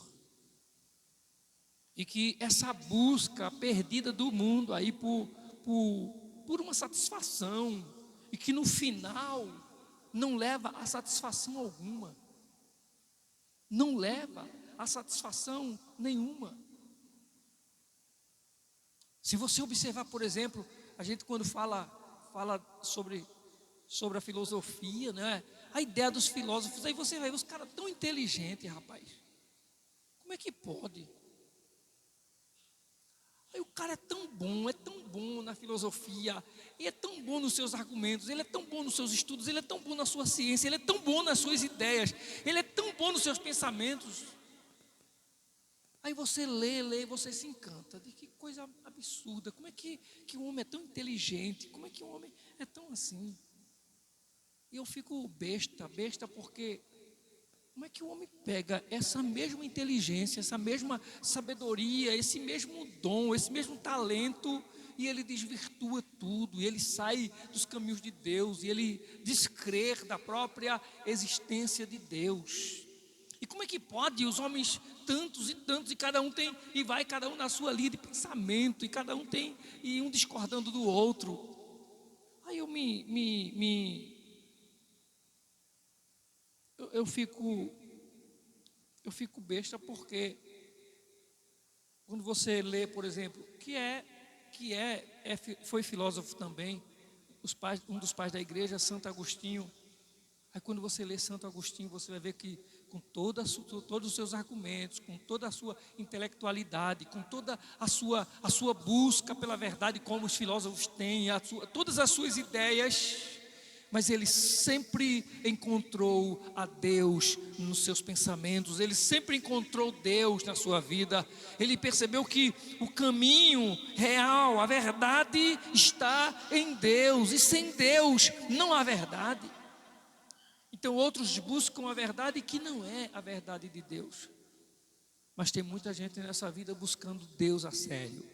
E que essa busca perdida do mundo aí por uma satisfação, e que no final não leva a satisfação alguma, não leva a satisfação nenhuma. Se você observar, por exemplo, a gente quando fala sobre a filosofia, né? A ideia dos filósofos, aí você vai ver os caras tão inteligentes, rapaz. Como é que pode? Aí o cara é tão bom na filosofia, e é tão bom nos seus argumentos, ele é tão bom nos seus estudos, ele é tão bom na sua ciência, ele é tão bom nas suas ideias, ele é tão bom nos seus pensamentos. Aí você lê, você se encanta. De que coisa absurda, como é que um homem é tão inteligente, como é que um homem é tão assim? E eu fico besta porque como é que o homem pega essa mesma inteligência, essa mesma sabedoria, esse mesmo dom, esse mesmo talento, e ele desvirtua tudo, e ele sai dos caminhos de Deus, e ele descrer da própria existência de Deus? E como é que pode os homens tantos, e cada um tem, e vai cada um na sua linha de pensamento, e cada um tem, e um discordando do outro? Aí eu fico besta, porque quando você lê, por exemplo, foi filósofo também, um dos pais da igreja, Santo Agostinho. Aí quando você lê Santo Agostinho, você vai ver que com todos os seus argumentos, com toda a sua intelectualidade, com toda a sua busca pela verdade, como os filósofos têm, todas as suas ideias, mas ele sempre encontrou a Deus nos seus pensamentos, ele sempre encontrou Deus na sua vida. Ele percebeu que o caminho real, a verdade está em Deus, e sem Deus não há verdade. Então outros buscam a verdade que não é a verdade de Deus. Mas tem muita gente nessa vida buscando Deus a sério,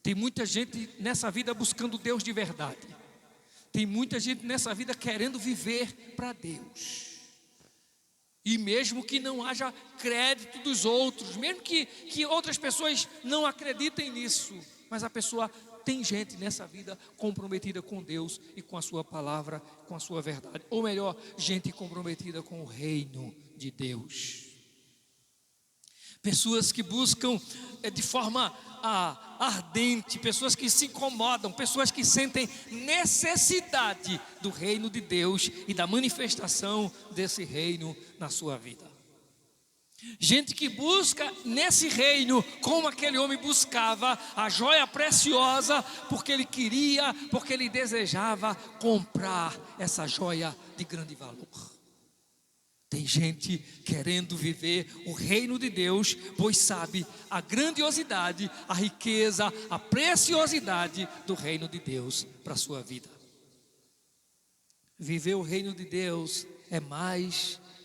Tem muita gente nessa vida buscando Deus de verdade. Tem muita gente nessa vida querendo viver para Deus. E mesmo que não haja crédito dos outros, mesmo que outras pessoas não acreditem nisso, mas a pessoa tem gente nessa vida comprometida com Deus e com a sua palavra, com a sua verdade. Ou melhor, gente comprometida com o reino de Deus. Pessoas que buscam de forma ardente, pessoas que se incomodam, pessoas que sentem necessidade do reino de Deus e da manifestação desse reino na sua vida. Gente que busca nesse reino, como aquele homem buscava a joia preciosa, porque ele queria, porque ele desejava comprar essa joia de grande valor. Tem gente querendo viver o reino de Deus, pois sabe a grandiosidade, a riqueza, a preciosidade do reino de Deus para a sua vida. Viver o reino de Deus é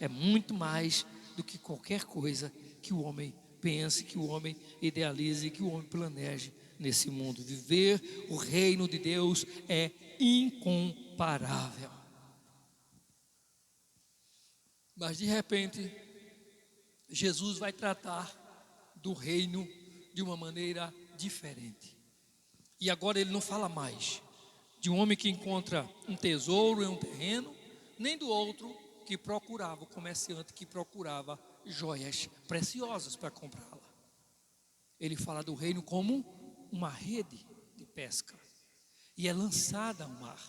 muito mais do que qualquer coisa que o homem pense, que o homem idealize, que o homem planeje nesse mundo. Viver o reino de Deus é incomparável. Mas de repente, Jesus vai tratar do reino de uma maneira diferente. E agora ele não fala mais de um homem que encontra um tesouro em um terreno, nem do outro que procurava, o comerciante que procurava joias preciosas para comprá-la. Ele fala do reino como uma rede de pesca e é lançada ao mar.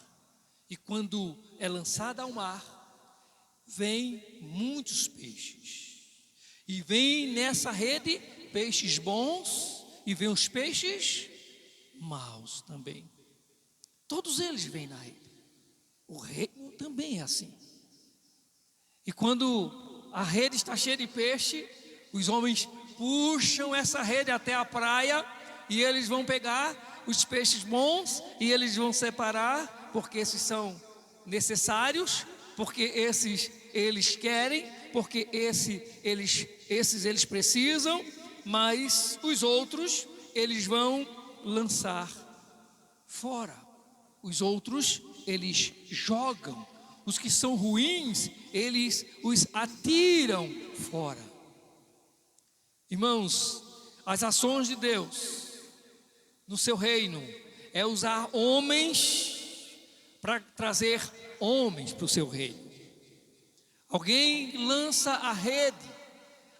E quando é lançada ao mar, vem muitos peixes. E vem nessa rede peixes bons e vem os peixes maus também. Todos eles vêm na rede. O reino também é assim. E quando a rede está cheia de peixe, os homens puxam essa rede até a praia e eles vão pegar os peixes bons e eles vão separar, porque esses são necessários, porque esses eles querem, porque esses eles precisam, mas os outros eles vão lançar fora. Os outros eles jogam. Os que são ruins, eles os atiram fora. Irmãos, as ações de Deus no seu reino é usar homens para trazer homens para o seu reino. Alguém lança a rede,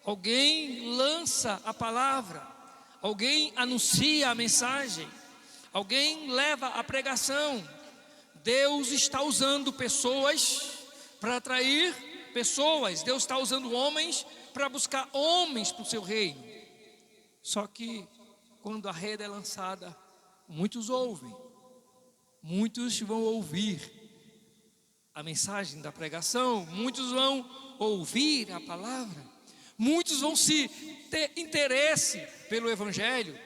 alguém lança a palavra, alguém anuncia a mensagem, alguém leva a pregação. Deus está usando pessoas para atrair pessoas. Deus está usando homens para buscar homens para o seu reino. Só que quando a rede é lançada, muitos ouvem, muitos vão ouvir a mensagem da pregação, muitos vão ouvir a palavra, muitos vão se ter interesse pelo evangelho,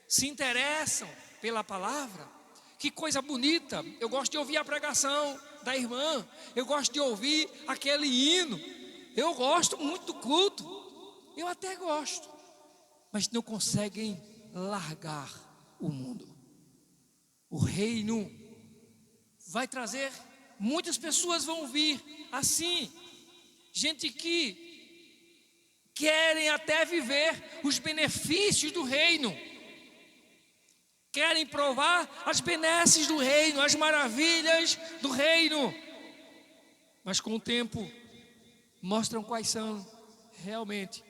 se interessam pela palavra. Que coisa bonita, eu gosto de ouvir a pregação da irmã, eu gosto de ouvir aquele hino, eu gosto muito do culto, eu até gosto, mas não conseguem largar o mundo. O reino vai trazer, muitas pessoas vão vir assim, gente que querem até viver os benefícios do reino, querem provar as benesses do reino, as maravilhas do reino, mas com o tempo mostram quais são realmente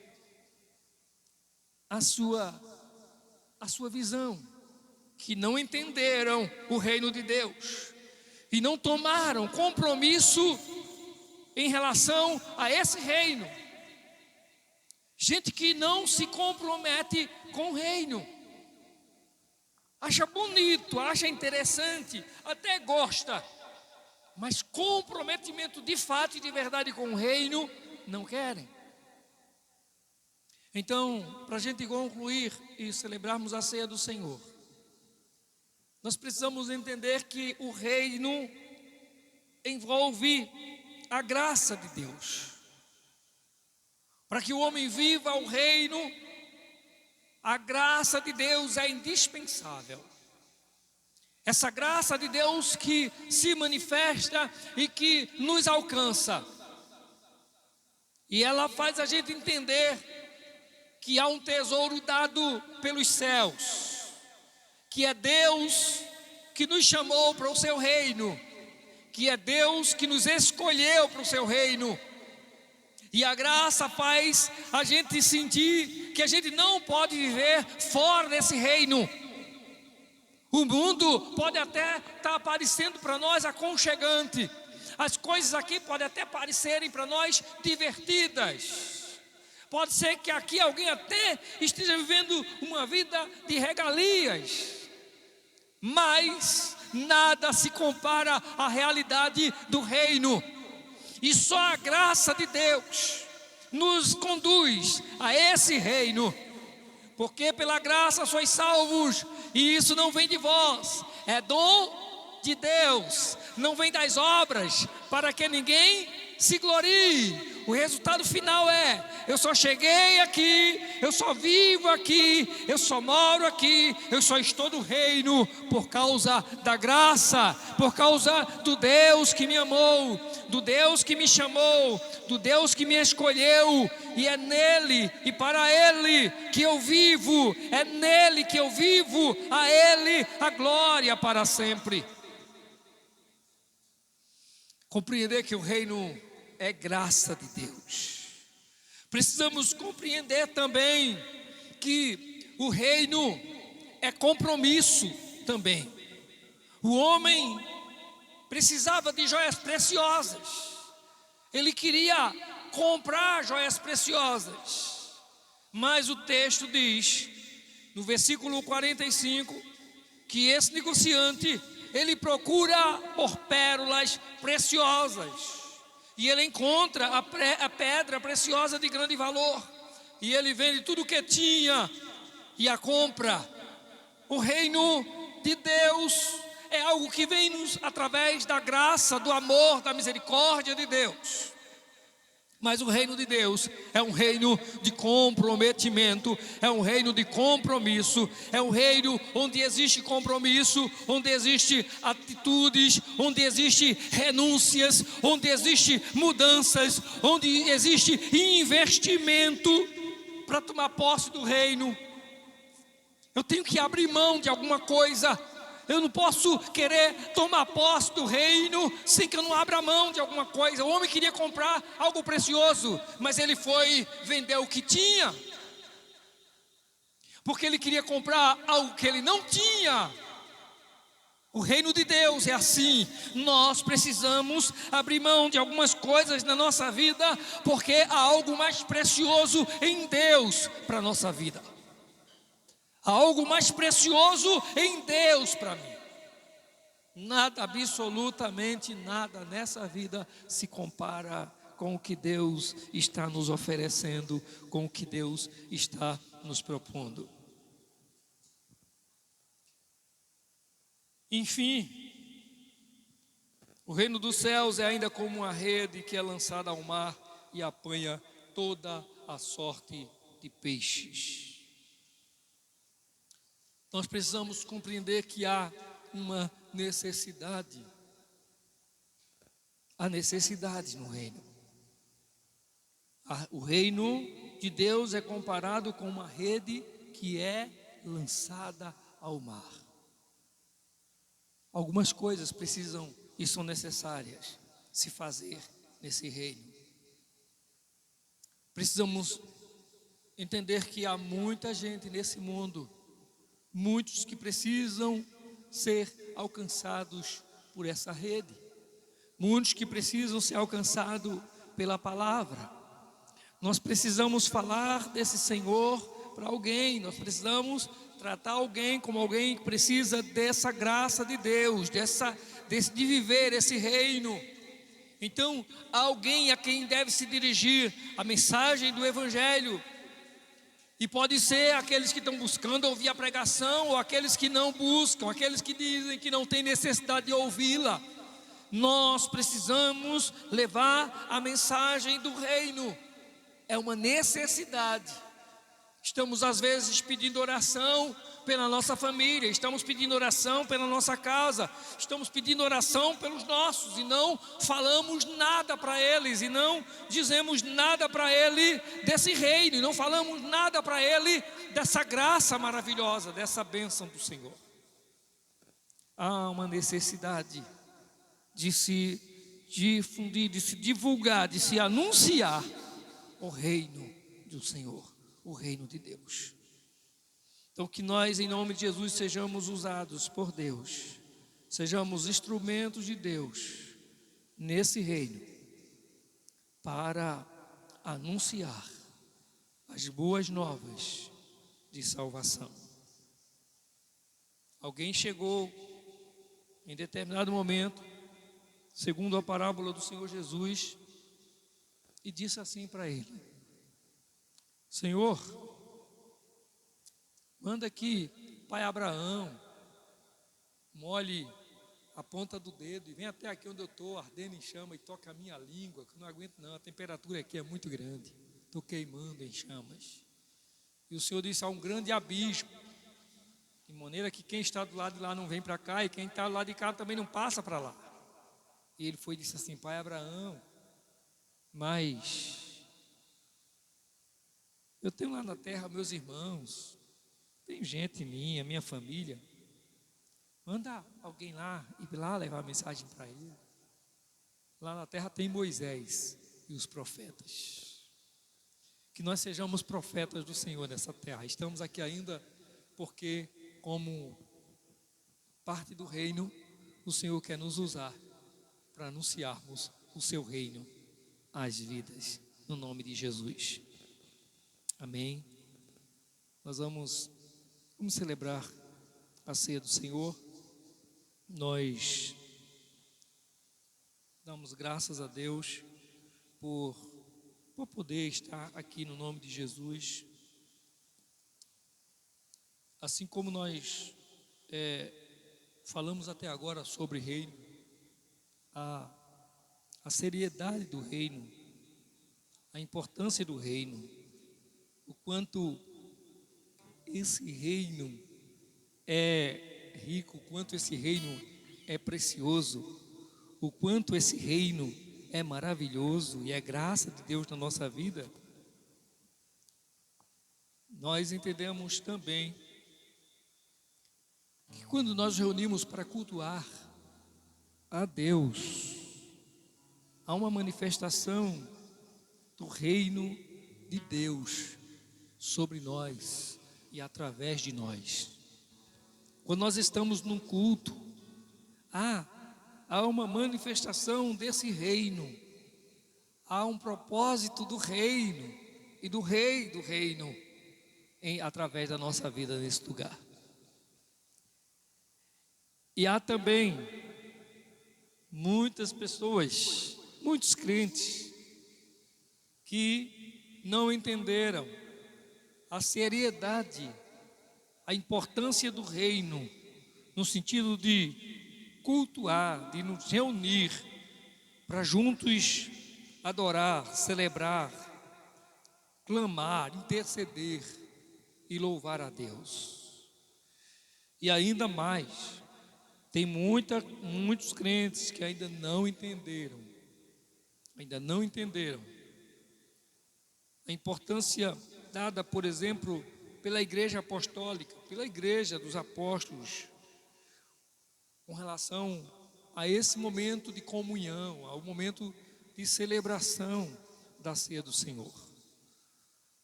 a sua visão, que não entenderam o reino de Deus e não tomaram compromisso em relação a esse reino. Gente que não se compromete com o reino, acha bonito, acha interessante, até gosta, mas comprometimento de fato e de verdade com o reino, não querem. Então, para a gente concluir e celebrarmos a ceia do Senhor, nós precisamos entender que o reino envolve a graça de Deus. Para que o homem viva o reino, A graça de Deus é indispensável. Essa graça de Deus que se manifesta e que nos alcança. E ela faz a gente entender que há um tesouro dado pelos céus, que é Deus que nos chamou para o seu reino, que é Deus que nos escolheu para o seu reino. E a graça faz a gente sentir que a gente não pode viver fora desse reino. O mundo pode até estar aparecendo para nós aconchegante. As coisas aqui podem até parecerem para nós divertidas. Pode ser que aqui alguém até esteja vivendo uma vida de regalias. Mas nada se compara à realidade do reino. E só a graça de Deus nos conduz a esse reino. Porque pela graça sois salvos, e isso não vem de vós, é dom de Deus, não vem das obras, para que ninguém se glorie. O resultado final é: eu só cheguei aqui, eu só vivo aqui, eu só moro aqui, eu só estou no reino por causa da graça, por causa do Deus que me amou, do Deus que me chamou, do Deus que me escolheu. E é nele e para ele que eu vivo, é nele que eu vivo, a ele a glória para sempre. Compreender que o reino é graça de Deus. Precisamos compreender também que o reino é compromisso também. O homem precisava de joias preciosas. Ele queria comprar joias preciosas. Mas o texto diz, no versículo 45, que esse negociante, ele procura por pérolas preciosas. E ele encontra a pedra preciosa de grande valor. E ele vende tudo o que tinha e a compra. O reino de Deus é algo que vem nos através da graça, do amor, da misericórdia de Deus. Mas o reino de Deus é um reino de comprometimento, é um reino de compromisso, é um reino onde existe compromisso, onde existe atitudes, onde existe renúncias, onde existe mudanças, onde existe investimento para tomar posse do reino. Eu tenho que abrir mão de alguma coisa. Eu não posso querer tomar posse do reino sem que eu não abra mão de alguma coisa. O homem queria comprar algo precioso, mas ele foi vender o que tinha, porque ele queria comprar algo que ele não tinha. O reino de Deus é assim. Nós precisamos abrir mão de algumas coisas na nossa vida, porque há algo mais precioso em Deus para a nossa vida. Há algo mais precioso em Deus para mim. Nada, absolutamente nada nessa vida se compara com o que Deus está nos oferecendo, com o que Deus está nos propondo. Enfim, o reino dos céus é ainda como uma rede que é lançada ao mar e apanha toda a sorte de peixes. Nós precisamos compreender que há uma necessidade. Há necessidade no reino. O reino de Deus é comparado com uma rede que é lançada ao mar. Algumas coisas precisam e são necessárias se fazer nesse reino. Precisamos entender que há muita gente nesse mundo, muitos que precisam ser alcançados por essa rede, muitos que precisam ser alcançados pela palavra. Nós precisamos falar desse Senhor para alguém, nós precisamos tratar alguém como alguém que precisa dessa graça de Deus, de viver esse reino. Então, há alguém a quem deve se dirigir a mensagem do Evangelho. E pode ser aqueles que estão buscando ouvir a pregação, ou aqueles que não buscam, aqueles que dizem que não têm necessidade de ouvi-la. Nós precisamos levar a mensagem do reino. É uma necessidade. Estamos às vezes pedindo oração pela nossa família, estamos pedindo oração pela nossa casa, estamos pedindo oração pelos nossos e não falamos nada para eles, e não dizemos nada para ele desse reino, e não falamos nada para ele dessa graça maravilhosa, dessa bênção do Senhor. Há uma necessidade de se difundir, de se divulgar, de se anunciar o reino do Senhor, o reino de Deus. Então, que nós, em nome de Jesus, sejamos usados por Deus, sejamos instrumentos de Deus nesse reino, para anunciar as boas novas de salvação. Alguém chegou em determinado momento, segundo a parábola do Senhor Jesus, e disse assim para ele: Senhor, manda aqui pai Abraão, molhe a ponta do dedo e vem até aqui onde eu estou, ardendo em chama, e toca a minha língua, que eu não aguento não, a temperatura aqui é muito grande, estou queimando em chamas. E o Senhor disse: há um grande abismo, de maneira que quem está do lado de lá não vem para cá, e quem está do lado de cá também não passa para lá. E ele foi e disse assim: pai Abraão, mas eu tenho lá na terra meus irmãos, tem gente minha família, manda alguém lá e lá levar a mensagem para ele. Lá na terra tem Moisés e os profetas. Que nós sejamos profetas do Senhor nessa terra. Estamos aqui ainda porque, como parte do reino, o Senhor quer nos usar para anunciarmos o seu reino às vidas, no nome de Jesus. Amém. Nós vamos celebrar a ceia do Senhor. Nós damos graças a Deus por poder estar aqui no nome de Jesus. Assim como nós falamos até agora sobre reino, a seriedade do reino, a importância do reino, o quanto esse reino é rico, o quanto esse reino é precioso, o quanto esse reino é maravilhoso e é graça de Deus na nossa vida. Nós entendemos também que quando nós reunimos para cultuar a Deus, há uma manifestação do reino de Deus sobre nós e através de nós. Quando nós estamos num culto, há uma manifestação desse reino, há um propósito do reino e do rei do reino através da nossa vida nesse lugar. E há também muitas pessoas, muitos crentes, que não entenderam a seriedade, a importância do reino, no sentido de cultuar, de nos reunir para juntos adorar, celebrar, clamar, interceder e louvar a Deus. E ainda mais, tem muitos crentes que ainda não entenderam a importância dada, por exemplo, pela igreja apostólica, pela igreja dos apóstolos, com relação a esse momento de comunhão, ao momento de celebração da ceia do Senhor.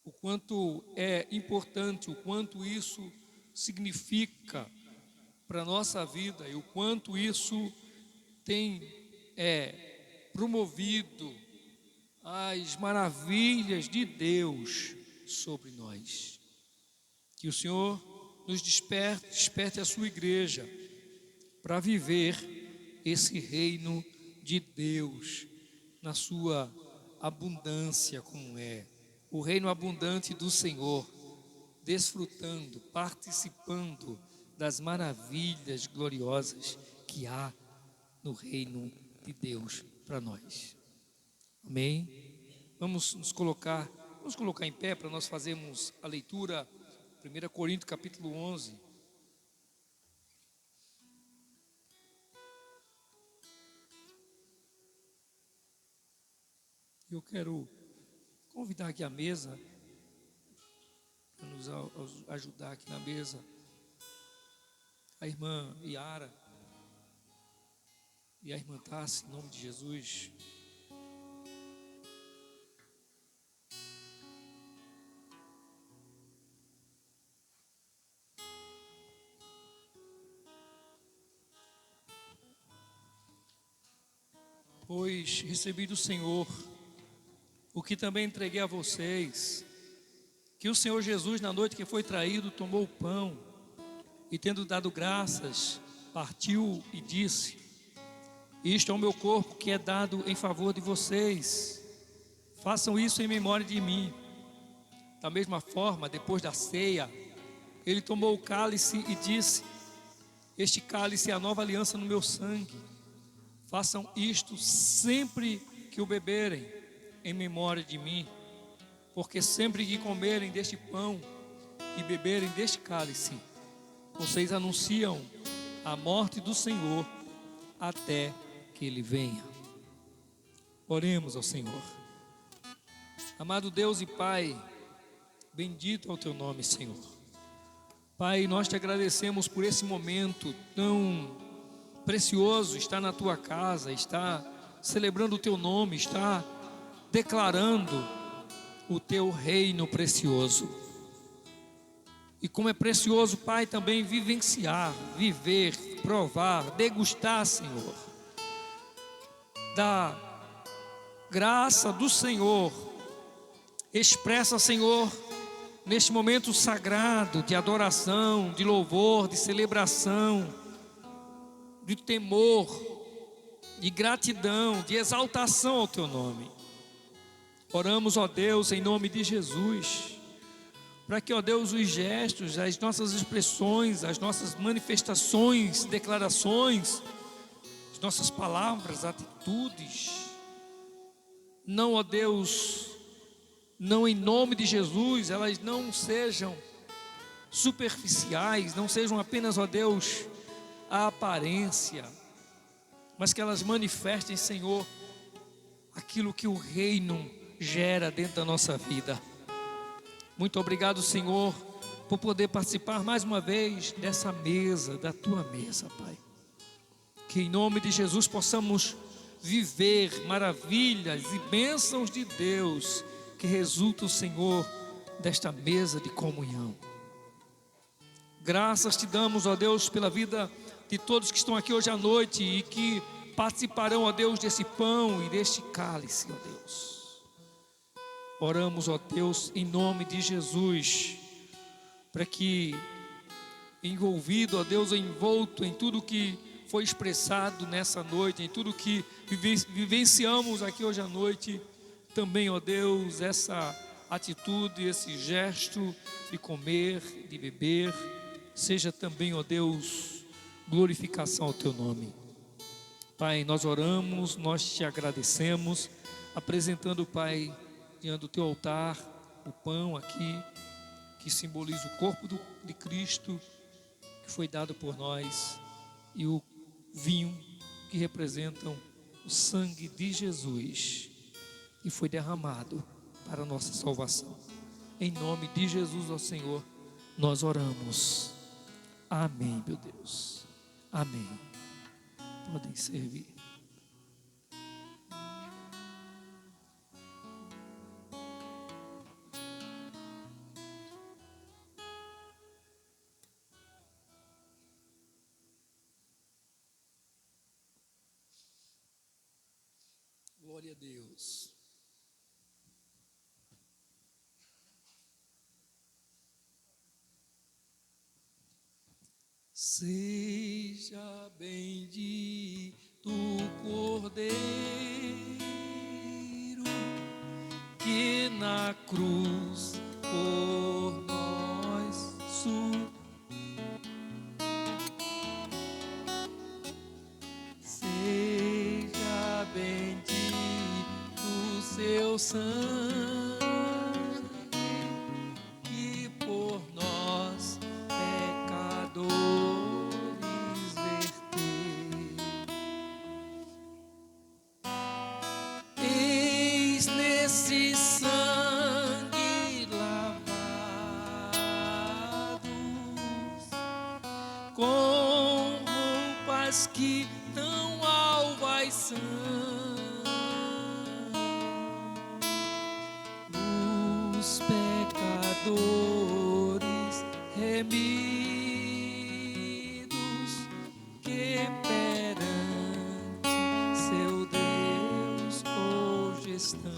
O quanto é importante, o quanto isso significa para a nossa vida e o quanto isso tem promovido as maravilhas de Deus sobre nós. Que o Senhor nos desperte a sua igreja para viver esse reino de Deus na sua abundância, como é o reino abundante do Senhor, desfrutando, participando das maravilhas gloriosas que há no reino de Deus para nós. Amém? Vamos nos colocar Vamos colocar em pé para nós fazermos a leitura, 1 Coríntios capítulo 11. Eu quero convidar aqui a mesa, para nos ajudar aqui na mesa, a irmã Yara e a irmã Tassi, em nome de Jesus. Pois recebi do Senhor o que também entreguei a vocês, que o Senhor Jesus, na noite que foi traído, tomou o pão e, tendo dado graças, partiu e disse: isto é o meu corpo que é dado em favor de vocês, façam isso em memória de mim. Da mesma forma, depois da ceia, ele tomou o cálice e disse: este cálice é a nova aliança no meu sangue, façam isto sempre que o beberem, em memória de mim. Porque sempre que comerem deste pão e beberem deste cálice, vocês anunciam a morte do Senhor até que Ele venha. Oremos ao Senhor. Amado Deus e Pai, bendito é o Teu nome, Senhor. Pai, nós Te agradecemos por esse momento tão precioso, estar na Tua casa, estar celebrando o Teu nome, estar declarando o Teu reino precioso. E como é precioso, Pai, também vivenciar, viver, provar, degustar, Senhor, da graça do Senhor, expressa, Senhor, neste momento sagrado de adoração, de louvor, de celebração, de temor, de gratidão, de exaltação ao Teu nome. Oramos, ó Deus, em nome de Jesus, para que, ó Deus, os gestos, as nossas expressões, as nossas manifestações, declarações, as nossas palavras, atitudes, não, ó Deus, não em nome de Jesus, elas não sejam superficiais, não sejam apenas, ó Deus, a aparência, mas que elas manifestem, Senhor, aquilo que o reino gera dentro da nossa vida. Muito obrigado, Senhor, por poder participar mais uma vez dessa mesa, da Tua mesa, Pai. Que em nome de Jesus possamos viver maravilhas e bênçãos de Deus que resultam, Senhor, desta mesa de comunhão. Graças Te damos, ó Deus, pela vida de todos que estão aqui hoje à noite e que participarão, ó Deus, desse pão e deste cálice, ó Deus. Oramos, ó Deus, em nome de Jesus, para que, envolvido, ó Deus, envolto em tudo que foi expressado nessa noite, em tudo que vivenciamos aqui hoje à noite, também, ó Deus, essa atitude, esse gesto de comer, de beber, seja também, ó Deus, glorificação ao Teu nome. Pai, nós oramos, nós Te agradecemos, apresentando, Pai, diante do Teu altar, o pão aqui, que simboliza o corpo de Cristo, que foi dado por nós, e o vinho, que representam o sangue de Jesus, que foi derramado para a nossa salvação. Em nome de Jesus, ó Senhor, nós oramos. Amém, meu Deus. Amém. Podem servir. Glória a Deus. Seja bendito o Cordeiro que na cruz por nós seja bendito o seu sangue mas que tão alvas são os pecadores remidos que perante seu Deus hoje estão.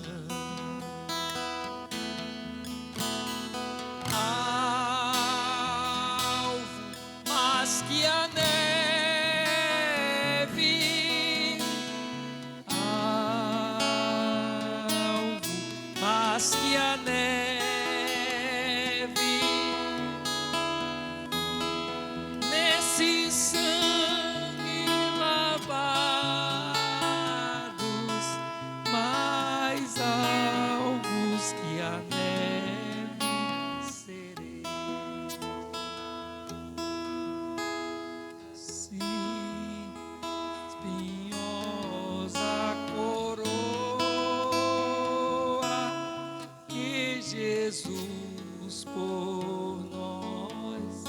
Jesus por nós,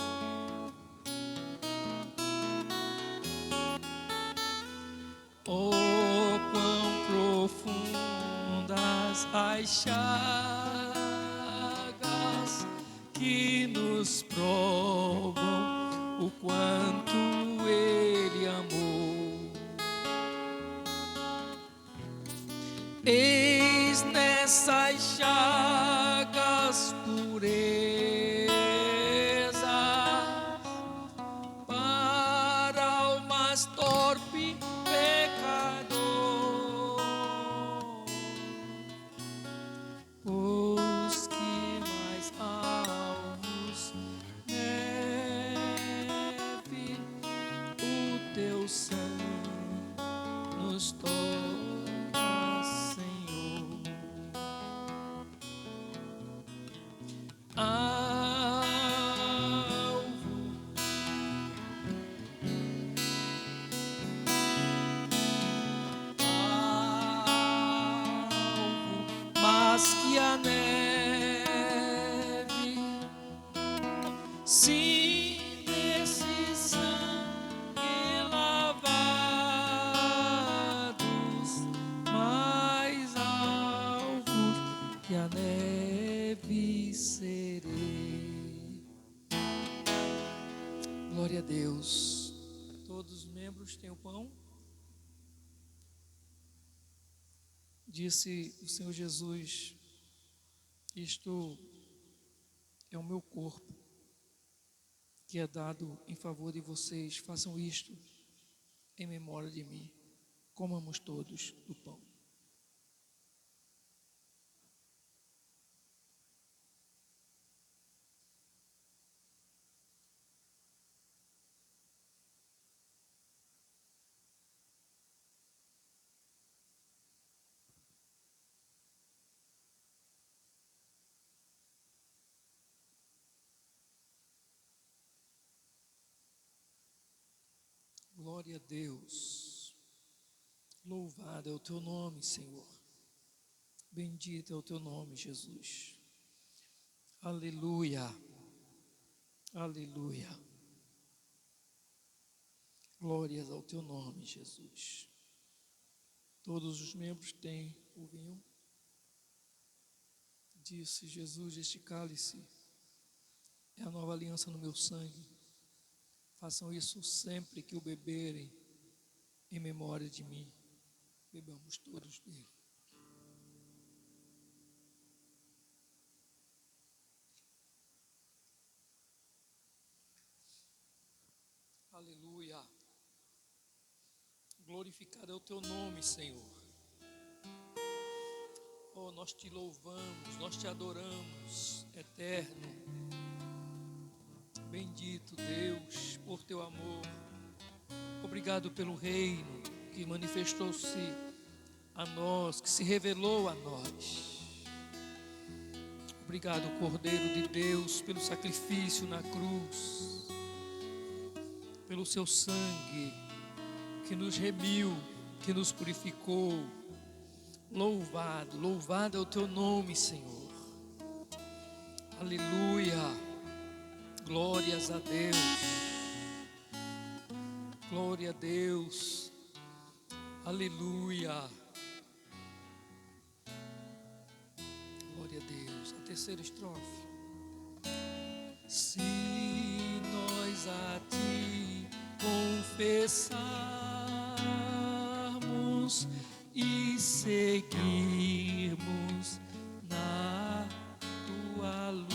oh, quão profundas as chagas que nos provam o quanto Ele amou. Eis nessas chagas pureza para o mais torpe pecador, os que mais alvos neve o teu sangue nos torna. Mas que a neve, sim, nesse sangue lavados, mais alvos que a neve serei. Glória a Deus. Todos os membros têm o pão. Disse o Senhor Jesus: isto é o meu corpo, que é dado em favor de vocês. Façam isto em memória de mim. Comamos todos do pão. Glória a Deus. Louvado é o teu nome, Senhor. Bendito é o teu nome, Jesus. Aleluia. Aleluia. Glórias ao teu nome, Jesus. Todos os membros têm o vinho. Disse Jesus: este cálice é a nova aliança no meu sangue. Façam isso sempre que o beberem, em memória de mim. Bebamos todos dele. Aleluia. Glorificado é o teu nome, Senhor. Oh, nós te louvamos, nós te adoramos, eterno. Bendito Deus, por teu amor. Obrigado pelo reino que manifestou-se a nós, que se revelou a nós. Obrigado, Cordeiro de Deus, pelo sacrifício na cruz, pelo seu sangue que nos remiu, que nos purificou. Louvado, louvado é o teu nome, Senhor. Aleluia. Glórias a Deus. Glória a Deus. Aleluia. Glória a Deus. A terceira estrofe. Se nós a ti confessarmos e seguirmos na tua luz,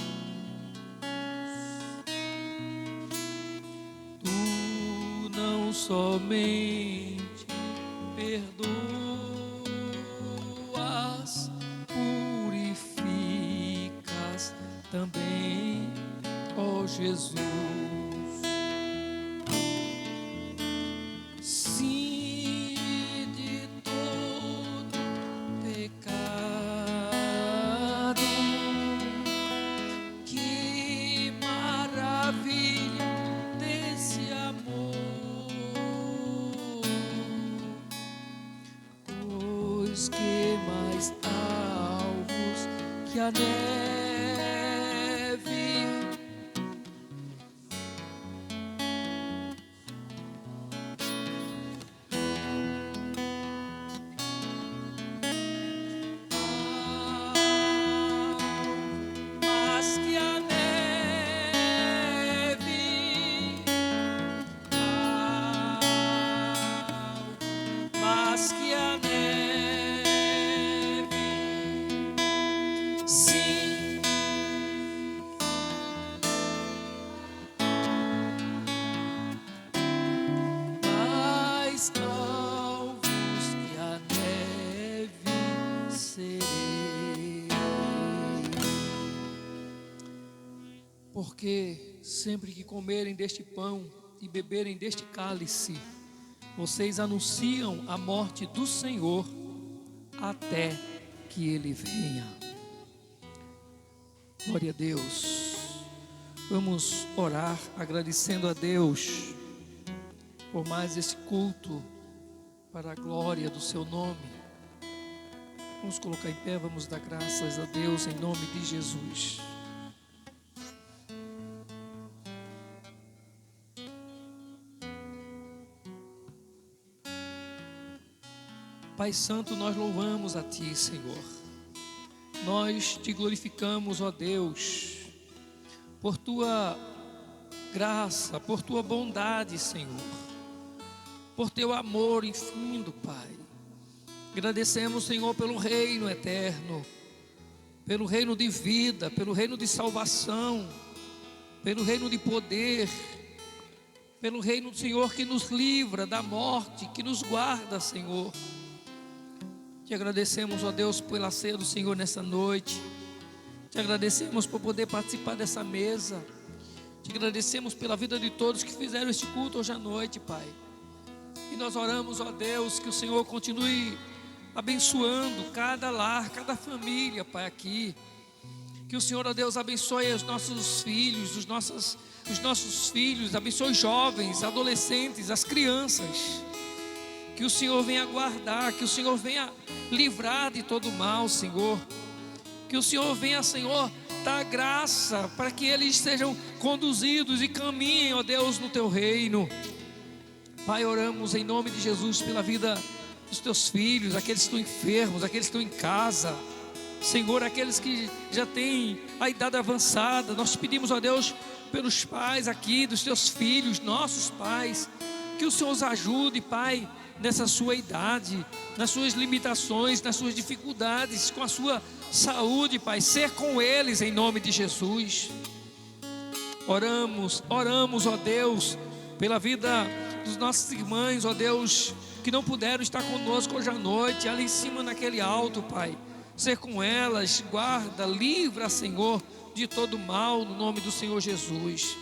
tu não somente perdoas, purificas também, ó Jesus. Sim, de todo pecado, que maravilha desse amor, pois que mais alvos que a neve, mais que a neve, mais que a neve, sim, mais alvos que a neve serei. Porque sempre que comerem deste pão e beberem deste cálice, vocês anunciam a morte do Senhor até que Ele venha. Glória a Deus. Vamos orar agradecendo a Deus por mais esse culto para a glória do seu nome. Vamos colocar em pé, vamos dar graças a Deus em nome de Jesus. Pai Santo, nós louvamos a Ti, Senhor. Nós Te glorificamos, ó Deus, por Tua graça, por Tua bondade, Senhor, por Teu amor infindo, Pai. Agradecemos, Senhor, pelo reino eterno, pelo reino de vida, pelo reino de salvação, pelo reino de poder, pelo reino do Senhor que nos livra da morte, que nos guarda, Senhor. Te agradecemos, ó Deus, pela ceia do Senhor nessa noite. Te agradecemos por poder participar dessa mesa. Te agradecemos pela vida de todos que fizeram este culto hoje à noite, Pai. E nós oramos, ó Deus, que o Senhor continue abençoando cada lar, cada família, Pai, aqui. Que o Senhor, ó Deus, abençoe os nossos filhos, os nossos filhos, abençoe os jovens, adolescentes, as crianças. Que o Senhor venha guardar, que o Senhor venha livrar de todo mal, Senhor. Que o Senhor venha, Senhor, dar graça para que eles sejam conduzidos e caminhem, ó Deus, no Teu reino. Pai, oramos em nome de Jesus pela vida dos Teus filhos, aqueles que estão enfermos, aqueles que estão em casa. Senhor, aqueles que já têm a idade avançada, nós te pedimos, ó Deus, pelos pais aqui, dos Teus filhos, nossos pais, que o Senhor os ajude, Pai, nessa sua idade, nas suas limitações, nas suas dificuldades, com a sua saúde, Pai, ser com eles em nome de Jesus. Oramos, ó Deus, pela vida dos nossos irmãos, ó Deus, que não puderam estar conosco hoje à noite, ali em cima naquele alto, Pai, ser com elas, guarda, livra, Senhor, de todo mal, no nome do Senhor Jesus.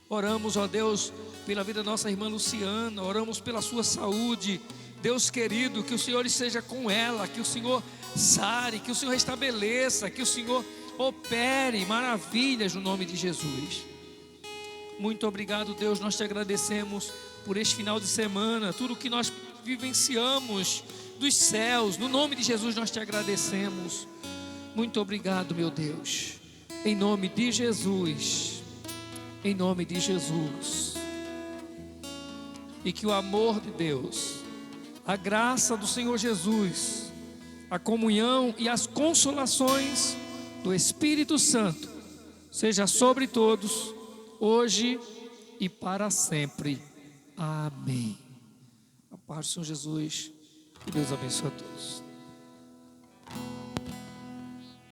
Oramos, ó Deus, pela vida da nossa irmã Luciana, oramos pela sua saúde, Deus querido, que o Senhor esteja com ela, que o Senhor sare, que o Senhor restabeleça, que o Senhor opere maravilhas no nome de Jesus. Muito obrigado, Deus, nós te agradecemos por este final de semana, tudo que nós vivenciamos dos céus, no nome de Jesus nós te agradecemos. Muito obrigado, meu Deus, em nome de Jesus. Em nome de Jesus. e que o amor de Deus, a graça do Senhor Jesus, a comunhão e as consolações do Espírito Santo seja sobre todos, hoje e para sempre. Amém. A paz do Senhor Jesus, que Deus abençoe a todos.